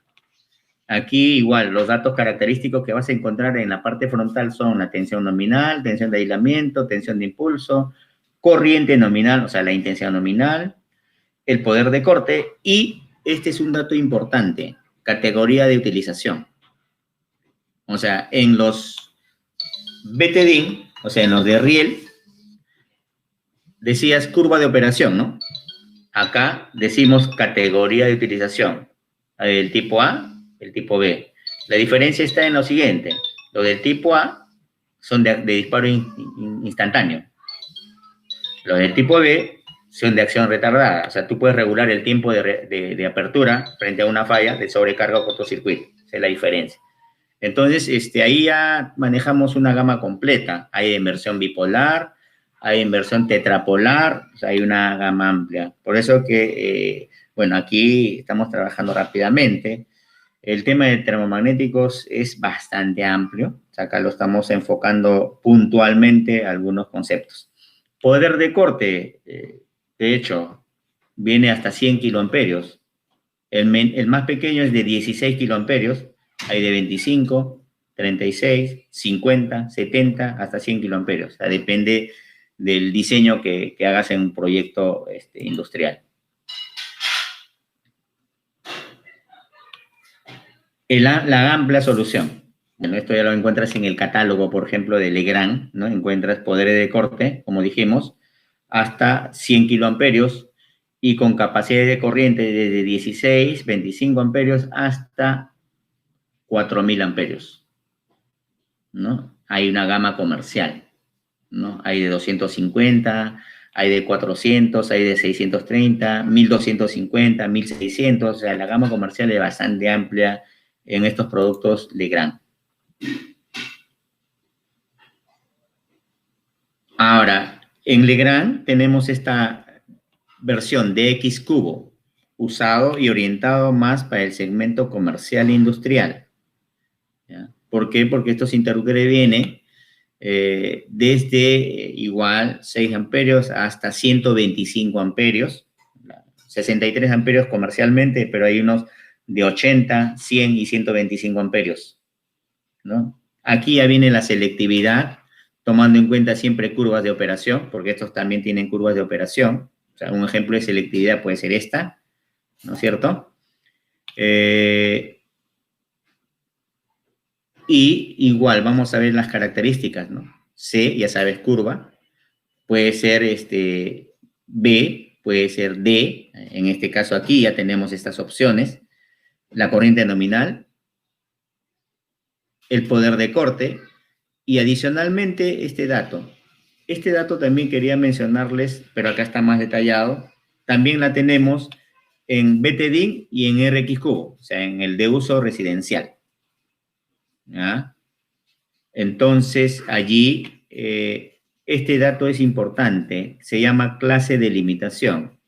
Aquí igual, los datos característicos que vas a encontrar en la parte frontal son la tensión nominal, tensión de aislamiento, tensión de impulso, corriente nominal, o sea, la intensidad nominal, el poder de corte y este es un dato importante, categoría de utilización. O sea, en los BTD, o sea, en los de riel, decías curva de operación, ¿no? Acá decimos categoría de utilización. El tipo A, el tipo B. La diferencia está en lo siguiente. Los del tipo A son de disparo instantáneo. Los del tipo B son de acción retardada. O sea, tú puedes regular el tiempo de apertura frente a una falla de sobrecarga o cortocircuito. Esa es la diferencia. Entonces, ahí ya manejamos una gama completa. Hay en versión bipolar, hay en versión tetrapolar, o sea, hay una gama amplia. Por eso que, bueno, aquí estamos trabajando rápidamente. El tema de termomagnéticos es bastante amplio. O sea, acá lo estamos enfocando puntualmente a algunos conceptos. Poder de corte, de hecho, viene hasta 100 kiloamperios. El más pequeño es de 16 kiloamperios. Hay de 25, 36, 50, 70, hasta 100 kiloamperios. O sea, depende del diseño que hagas en un proyecto industrial. La amplia solución. Bueno, esto ya lo encuentras en el catálogo, por ejemplo, de Legrand, ¿no? Encuentras poderes de corte, como dijimos, hasta 100 kiloamperios y con capacidad de corriente desde 16, 25 amperios hasta 4000 amperios, ¿no? Hay una gama comercial, ¿no? Hay de 250, hay de 400, hay de 630, 1250, 1600, o sea, la gama comercial es bastante amplia en estos productos Legrand. Ahora, en Legrand tenemos esta versión de X cubo, usado y orientado más para el segmento comercial e industrial. ¿Ya? ¿Por qué? Porque estos interruptores vienen desde igual 6 amperios hasta 125 amperios, 63 amperios comercialmente, pero hay unos de 80, 100 y 125 amperios, ¿no? Aquí ya viene la selectividad, tomando en cuenta siempre curvas de operación, porque estos también tienen curvas de operación. O sea, un ejemplo de selectividad puede ser esta, ¿no es cierto? Y igual, vamos a ver las características, ¿no? C, ya sabes, curva. Puede ser B, puede ser D. En este caso aquí ya tenemos estas opciones. La corriente nominal, el poder de corte y adicionalmente este dato. Este dato también quería mencionarles, pero acá está más detallado. También la tenemos en BTD y en RX cubo, o sea, en el de uso residencial. ¿Ya? Entonces, allí este dato es importante, se llama clase de limitación.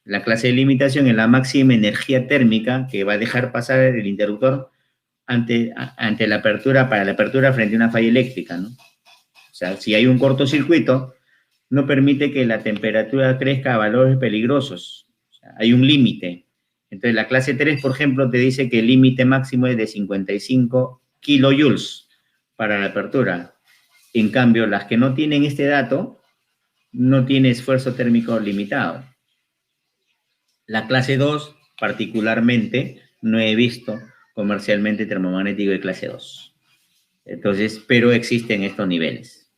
La clase de limitación es la máxima energía térmica que va a dejar pasar el interruptor ante la apertura, para la apertura frente a una falla eléctrica, ¿no? O sea, si hay un cortocircuito, no permite que la temperatura crezca a valores peligrosos. O sea, hay un límite. Entonces, la clase 3, por ejemplo, te dice que el límite máximo es de 55 kilojoules para la apertura. En cambio, las que no tienen este dato, no tiene esfuerzo térmico limitado. La clase 2, particularmente, no he visto comercialmente termomagnético de clase 2. Entonces, pero existen estos niveles,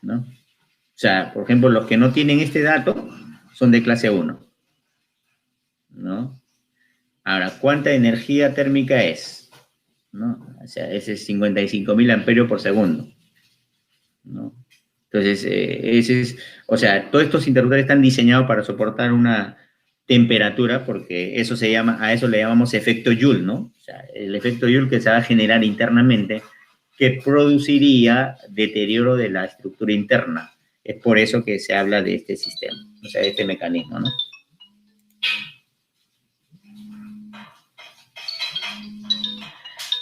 ¿no? O sea, por ejemplo, los que no tienen este dato son de clase 1, ¿no? Ahora, ¿cuánta energía térmica es? ¿No? O sea, ese es 55.000 amperios por segundo, ¿no? Entonces, ese es, o sea, todos estos interruptores están diseñados para soportar una temperatura, porque eso se llama, a eso le llamamos efecto Joule, ¿no? O sea, el efecto Joule que se va a generar internamente, que produciría deterioro de la estructura interna. Es por eso que se habla de este sistema, o sea, de este mecanismo, ¿no?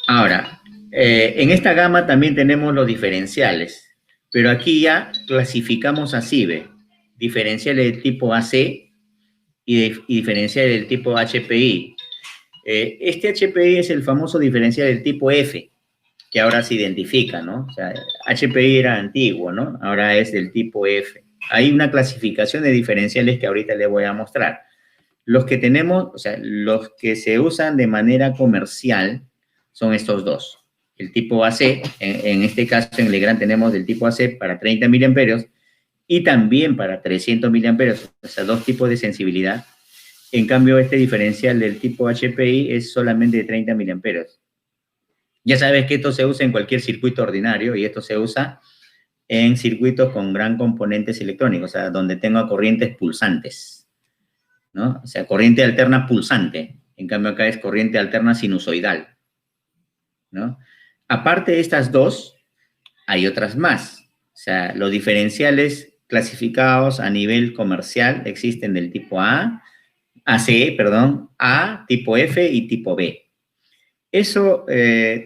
Ahora, en esta gama también tenemos los diferenciales, pero aquí ya clasificamos así, ¿ve? Diferenciales del tipo AC y diferenciales del tipo HPI. Este HPI es el famoso diferencial del tipo F, que ahora se identifica, ¿no? O sea, HPI era antiguo, ¿no? Ahora es del tipo F. Hay una clasificación de diferenciales que ahorita les voy a mostrar. Los que tenemos, o sea, los que se usan de manera comercial son estos dos. El tipo AC, en este caso en Legrand tenemos del tipo AC para 30 miliamperios y también para 300 miliamperios, o sea, dos tipos de sensibilidad. En cambio, este diferencial del tipo HPI es solamente de 30 miliamperios. Ya sabes que esto se usa en cualquier circuito ordinario y esto se usa en circuitos con gran componentes electrónicos, o sea, donde tengo corrientes pulsantes, ¿no? O sea, corriente alterna pulsante. En cambio, acá es corriente alterna sinusoidal, ¿no? Aparte de estas dos, hay otras más. O sea, los diferenciales clasificados a nivel comercial existen del tipo AC, perdón, A, tipo F y tipo B. Eso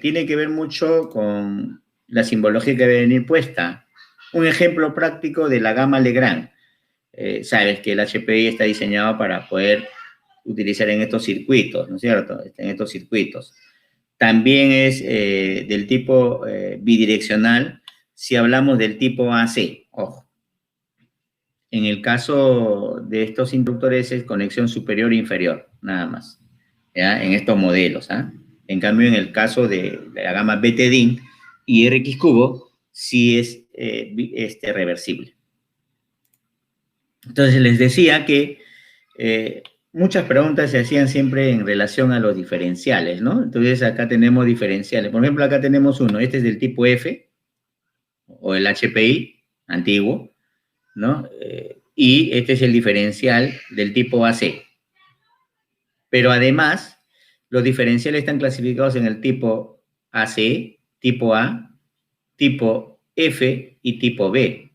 tiene que ver mucho con la simbología que debe venir puesta. Un ejemplo práctico de la gama Legrand. Sabes que el HPI está diseñado para poder utilizar en estos circuitos, ¿no es cierto? En estos circuitos. También es del tipo bidireccional si hablamos del tipo AC. Ojo. En el caso de estos inductores es conexión superior e inferior, nada más, ¿ya? En estos modelos, ¿ah? En cambio, en el caso de la gama BTDIN y RX cubo, sí es reversible. Entonces, les decía que muchas preguntas se hacían siempre en relación a los diferenciales, ¿no? Entonces, acá tenemos diferenciales. Por ejemplo, acá tenemos uno. Este es del tipo F, o el HPI, antiguo, ¿no? Y este es el diferencial del tipo AC. Pero además, los diferenciales están clasificados en el tipo AC, tipo A, tipo F y tipo B.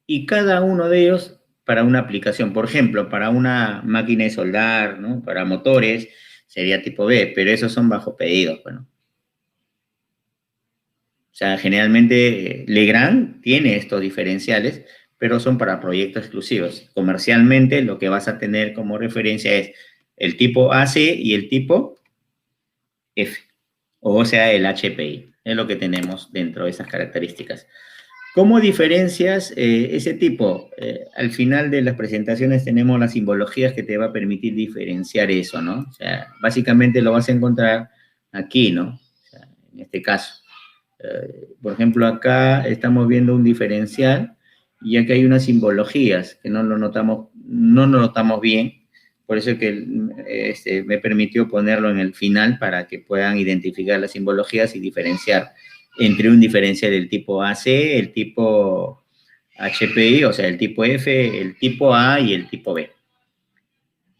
Y cada uno de ellos para una aplicación. Por ejemplo, para una máquina de soldar, ¿no? Para motores, sería tipo B, pero esos son bajo pedidos, bueno. O sea, generalmente Legrand tiene estos diferenciales, pero son para proyectos exclusivos. Comercialmente, lo que vas a tener como referencia es el tipo AC y el tipo F, o sea, el HPI. Es lo que tenemos dentro de esas características. ¿Cómo diferencias ese tipo? Al final de las presentaciones tenemos las simbologías que te va a permitir diferenciar eso, ¿no? O sea, básicamente lo vas a encontrar aquí, ¿no? O sea, en este caso. Por ejemplo, acá estamos viendo un diferencial y aquí hay unas simbologías que no lo notamos bien. Por eso es que me permitió ponerlo en el final para que puedan identificar las simbologías y diferenciar entre un diferencial del tipo AC, el tipo HPI, o sea, el tipo F, el tipo A y el tipo B.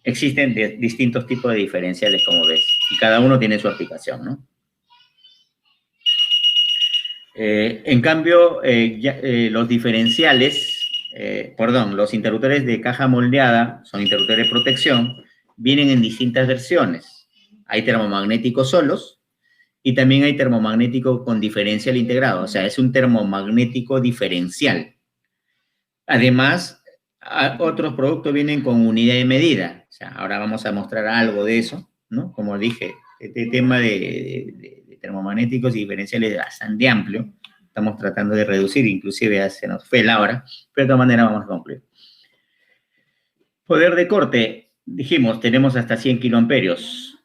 Existen distintos tipos de diferenciales, como ves, y cada uno tiene su aplicación, ¿no? En cambio, los diferenciales perdón, los interruptores de caja moldeada, son interruptores de protección, vienen en distintas versiones. Hay termomagnéticos solos y también hay termomagnético con diferencial integrado, o sea, es un termomagnético diferencial. Además, otros productos vienen con unidad de medida. O sea, ahora vamos a mostrar algo de eso, ¿no? Como dije, este tema de termomagnéticos y diferenciales es bastante amplio. Estamos tratando de reducir, inclusive ya se nos fue la hora, pero de todas maneras vamos a concluir. Poder de corte, dijimos, tenemos hasta 100 kiloamperios.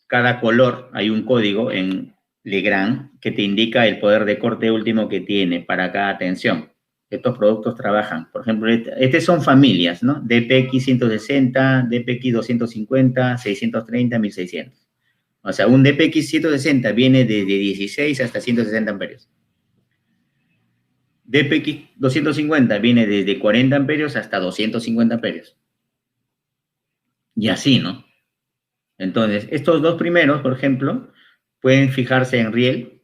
Cada color hay un código en Legrand que te indica el poder de corte último que tiene para cada tensión. Estos productos trabajan, por ejemplo, estas son familias, ¿no? DPX 160, DPX 250, 630, 1600. O sea, un DPX 160 viene desde 16 hasta 160 amperios. DPX 250 viene desde 40 amperios hasta 250 amperios. Y así, ¿no? Entonces, estos dos primeros, por ejemplo, pueden fijarse en riel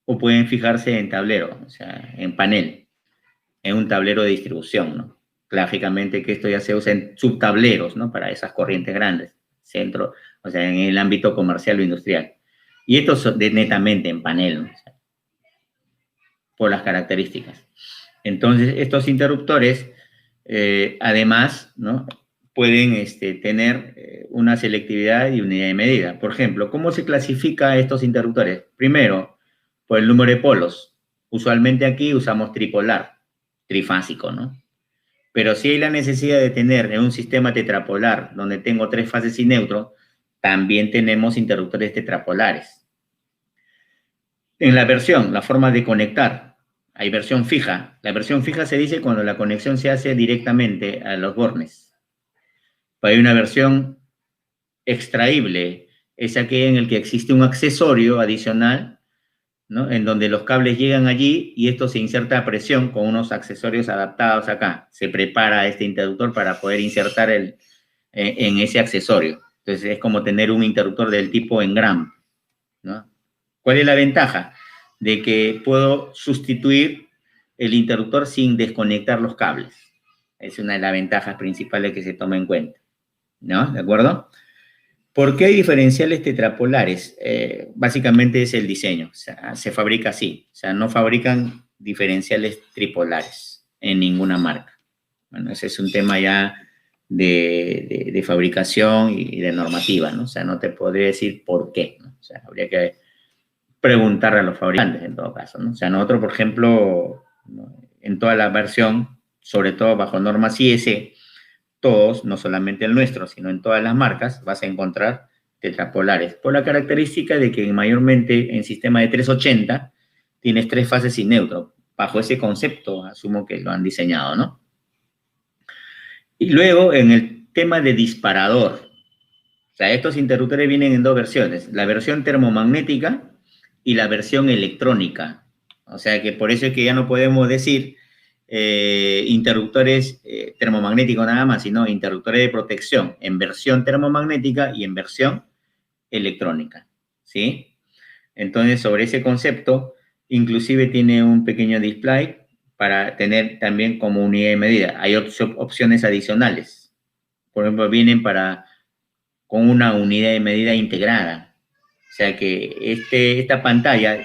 o pueden fijarse en tablero, o sea, en panel, en un tablero de distribución, ¿no? Lógicamente que esto ya se usa en subtableros, ¿no? Para esas corrientes grandes, centro, o sea, en el ámbito comercial o industrial. Y esto es netamente en panel, ¿no? O sea, por las características. Entonces, estos interruptores, además, ¿no? Pueden tener una selectividad y unidad de medida. Por ejemplo, ¿cómo se clasifica estos interruptores? Primero, por el número de polos. Usualmente aquí usamos tripolar, trifásico, ¿no? Pero si hay la necesidad de tener en un sistema tetrapolar, donde tengo 3 fases y neutro, también tenemos interruptores tetrapolares. En la versión, la forma de conectar, hay versión fija. La versión fija se dice cuando la conexión se hace directamente a los bornes. Hay una versión extraíble, es aquella en el que existe un accesorio adicional, ¿no? En donde los cables llegan allí y esto se inserta a presión con unos accesorios adaptados acá. Se prepara este interruptor para poder insertar en ese accesorio. Entonces es como tener un interruptor del tipo engram, ¿no? ¿Cuál es la ventaja? De que puedo sustituir el interruptor sin desconectar los cables. Es una de las ventajas principales que se toma en cuenta, ¿no? ¿De acuerdo? ¿Por qué hay diferenciales tetrapolares? Básicamente es el diseño, o sea, se fabrica así, o sea, no fabrican diferenciales tripolares en ninguna marca. Bueno, ese es un tema ya de fabricación y de normativa, ¿no? O sea, no te podría decir por qué, ¿no? O sea, habría que preguntarle a los fabricantes en todo caso, ¿no? O sea, nosotros, por ejemplo, en toda la versión, sobre todo bajo normas IS, todos, no solamente el nuestro, sino en todas las marcas, vas a encontrar tetrapolares, por la característica de que mayormente en sistema de 380 tienes 3 fases sin neutro. Bajo ese concepto, asumo que lo han diseñado, ¿no? Y luego, en el tema de disparador, o sea, estos interruptores vienen en dos versiones, la versión termomagnética y la versión electrónica. O sea, que por eso es que ya no podemos decir interruptores termomagnéticos nada más, sino interruptores de protección en versión termomagnética y en versión electrónica, ¿sí? Entonces, sobre ese concepto, inclusive tiene un pequeño display para tener también como unidad de medida. Hay opciones adicionales. Por ejemplo, vienen con una unidad de medida integrada. O sea que esta pantalla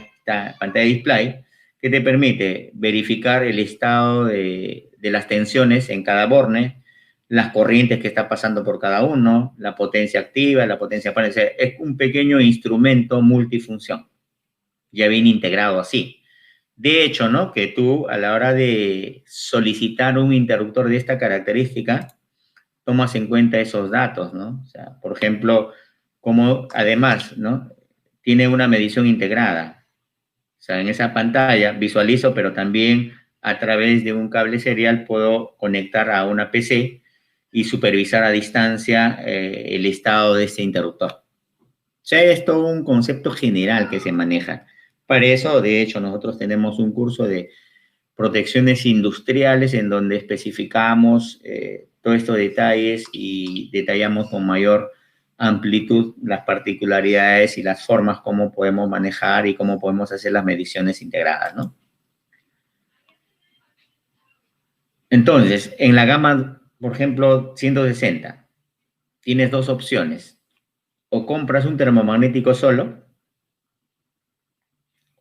display, que te permite verificar el estado de las tensiones en cada borne, las corrientes que está pasando por cada uno, la potencia activa, la potencia pasiva. O sea, es un pequeño instrumento multifunción. Ya viene integrado así. De hecho, ¿no? Que tú a la hora de solicitar un interruptor de esta característica, tomas en cuenta esos datos, ¿no? O sea, por ejemplo, como además, ¿no? Tiene una medición integrada. O sea, en esa pantalla visualizo, pero también a través de un cable serial puedo conectar a una PC y supervisar a distancia el estado de este interruptor. O sea, es todo un concepto general que se maneja. Para eso, de hecho, nosotros tenemos un curso de protecciones industriales en donde especificamos todos estos detalles y detallamos con mayor amplitud las particularidades y las formas como podemos manejar y cómo podemos hacer las mediciones integradas, ¿no? Entonces, en la gama, por ejemplo, 160, tienes dos opciones. O compras un termomagnético solo,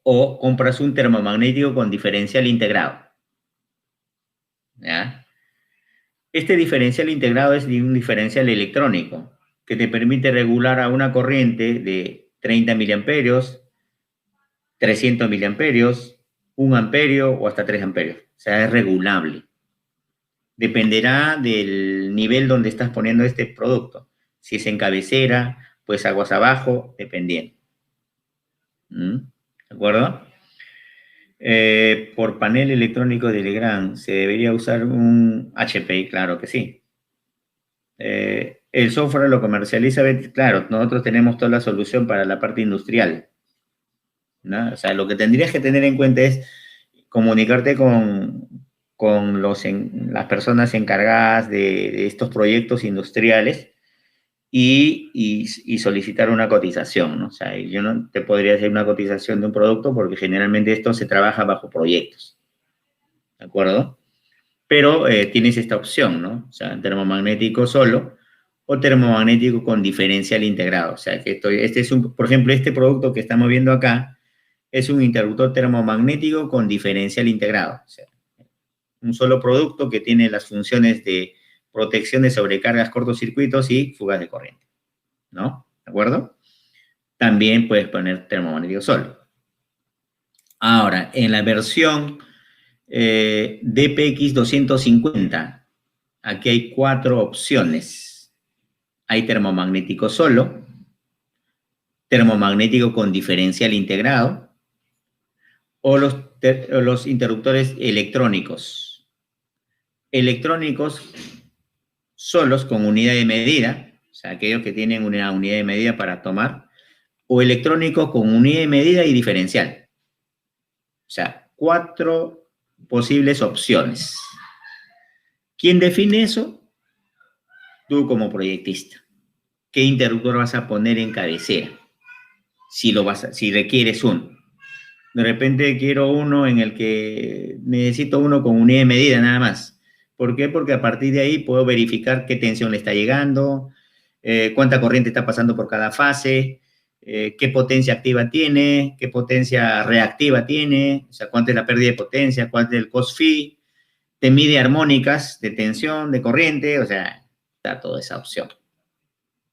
o compras un termomagnético con diferencial integrado. ¿Ya? Este diferencial integrado es un diferencial electrónico que te permite regular a una corriente de 30 miliamperios, 300 miliamperios, 1 amperio o hasta 3 amperios. O sea, es regulable. Dependerá del nivel donde estás poniendo este producto. Si es en cabecera, pues aguas abajo, dependiendo. ¿Mm? ¿De acuerdo? Por panel electrónico de Legrand, ¿se debería usar un HPI? Claro que sí. El software lo comercializa, claro, nosotros tenemos toda la solución para la parte industrial, ¿no? O sea, lo que tendrías que tener en cuenta es comunicarte con las personas encargadas de estos proyectos industriales y solicitar una cotización, ¿no? O sea, yo no te podría hacer una cotización de un producto porque generalmente esto se trabaja bajo proyectos, ¿de acuerdo? Pero tienes esta opción, ¿no? O sea, termomagnético solo o termomagnético con diferencial integrado. O sea, que este es por ejemplo, este producto que estamos viendo acá es un interruptor termomagnético con diferencial integrado. O sea, un solo producto que tiene las funciones de protección de sobrecargas, cortocircuitos y fugas de corriente, ¿no? ¿De acuerdo? También puedes poner termomagnético solo. Ahora, en la versión DPX 250, aquí hay 4 opciones. Hay termomagnético solo, termomagnético con diferencial integrado o los interruptores electrónicos. Electrónicos solos con unidad de medida, o sea, aquellos que tienen una unidad de medida para tomar, o electrónicos con unidad de medida y diferencial. O sea, 4 posibles opciones. ¿Quién define eso? Tú como proyectista. ¿Qué interruptor vas a poner en cabecera? Si requieres uno. De repente quiero uno en el que necesito uno con unidad de medida nada más. ¿Por qué? Porque a partir de ahí puedo verificar qué tensión le está llegando, cuánta corriente está pasando por cada fase, qué potencia activa tiene, qué potencia reactiva tiene, o sea, cuánta es la pérdida de potencia, cuál es el cost phi, te mide armónicas de tensión, de corriente, o sea, da toda esa opción.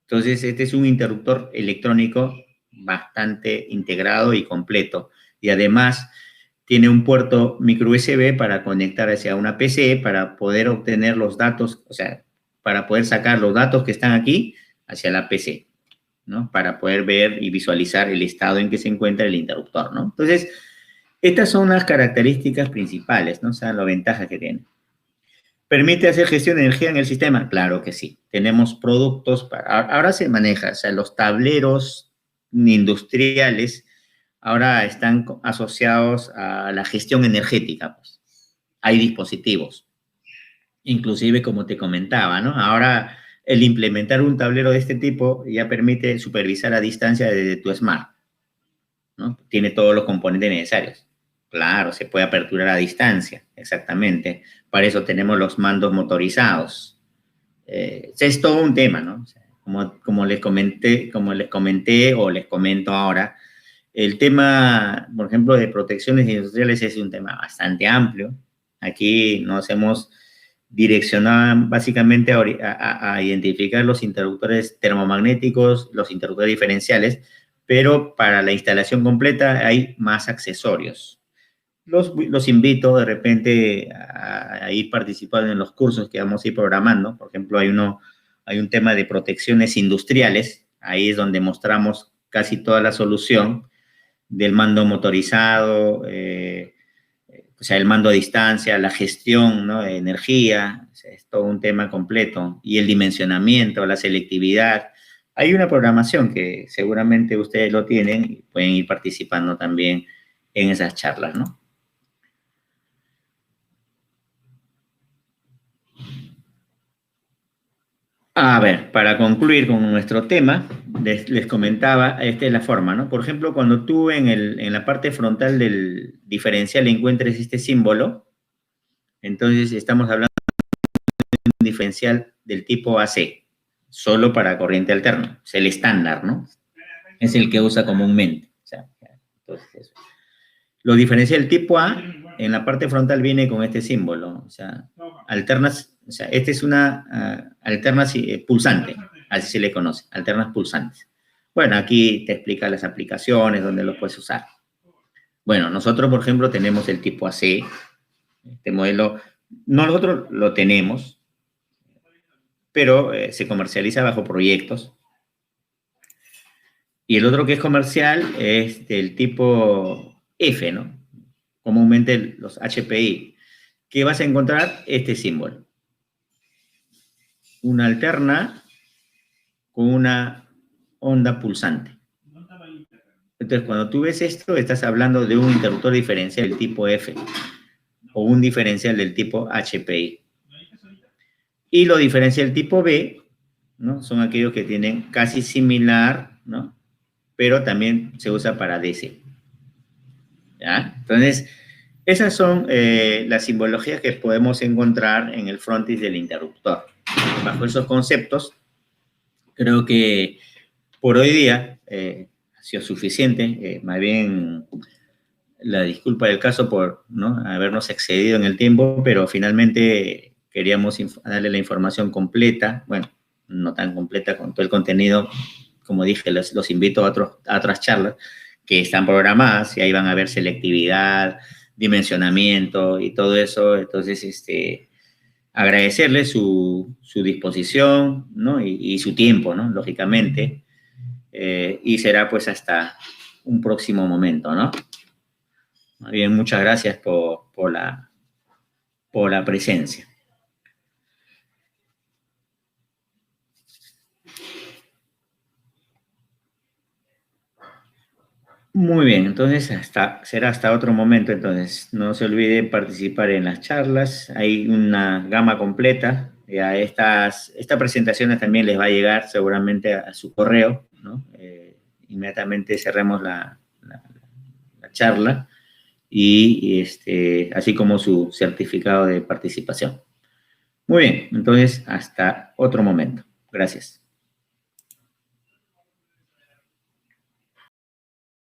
Entonces, este es un interruptor electrónico bastante integrado y completo. Y además tiene un puerto micro USB para conectar hacia una PC para poder obtener los datos, o sea, para poder sacar los datos que están aquí hacia la PC, ¿no? Para poder ver y visualizar el estado en que se encuentra el interruptor, ¿no? Entonces, estas son las características principales, ¿no? O sea, las ventajas que tiene. ¿Permite hacer gestión de energía en el sistema? Claro que sí. Tenemos productos ahora se maneja, o sea, los tableros industriales ahora están asociados a la gestión energética, pues. Hay dispositivos, inclusive como te comentaba, ¿no? Ahora el implementar un tablero de este tipo ya permite supervisar a distancia desde tu smart, ¿no? Tiene todos los componentes necesarios. Claro, se puede aperturar a distancia, exactamente. Para eso tenemos los mandos motorizados. Es todo un tema, ¿no? O sea, como les comenté o les comento ahora, el tema, por ejemplo, de protecciones industriales es un tema bastante amplio. Aquí nos hemos direccionado básicamente a identificar los interruptores termomagnéticos, los interruptores diferenciales, pero para la instalación completa hay más accesorios. Los invito de repente a ir participando en los cursos que vamos a ir programando. Por ejemplo, hay un tema de protecciones industriales. Ahí es donde mostramos casi toda la solución del mando motorizado, o sea, el mando a distancia, la gestión, ¿no?, de energía. O sea, es todo un tema completo. Y el dimensionamiento, la selectividad. Hay una programación que seguramente ustedes lo tienen y pueden ir participando también en esas charlas, ¿no? A ver, para concluir con nuestro tema, les comentaba, esta es la forma, ¿no? Por ejemplo, cuando tú en la parte frontal del diferencial encuentres este símbolo, Entonces, estamos hablando de un diferencial del tipo AC, solo para corriente alterna. Es el estándar, ¿no? Es el que usa comúnmente. O sea, entonces, eso. Lo diferencial tipo A, en la parte frontal viene con este símbolo. O sea, alternas, o sea, esta es una alternas pulsante, así se le conoce, alternas pulsantes. Bueno, aquí te explica las aplicaciones, donde lo puedes usar. Bueno, nosotros, por ejemplo, tenemos el tipo AC. Este modelo, nosotros lo tenemos, pero se comercializa bajo proyectos. Y el otro que es comercial es del tipo F, ¿no? Comúnmente los HPI. ¿Qué vas a encontrar? Este símbolo. Una alterna con una onda pulsante. Entonces, cuando tú ves esto, estás hablando de un interruptor diferencial del tipo F o un diferencial del tipo HPI. Y lo diferencial tipo B, ¿no? Son aquellos que tienen casi similar, ¿no? Pero también se usa para DC. ¿Ya? Entonces, esas son las simbologías que podemos encontrar en el frontis del interruptor. Bajo esos conceptos, creo que por hoy día ha sido suficiente. Más bien, la disculpa del caso por ¿no? habernos excedido en el tiempo, pero finalmente queríamos darle la información completa, bueno, no tan completa con todo el contenido, como dije, los invito a otras charlas que están programadas y ahí van a ver selectividad, dimensionamiento y todo eso. Entonces, agradecerle su disposición, ¿no? y su tiempo, ¿no? Lógicamente, y será pues hasta un próximo momento, ¿no? Bien, muchas gracias por la presencia. Muy bien, entonces será hasta otro momento. Entonces, no se olviden participar en las charlas. Hay una gama completa. Esta presentación también les va a llegar seguramente a su correo, ¿no? Inmediatamente cerremos la charla y así como su certificado de participación. Muy bien, entonces hasta otro momento. Gracias.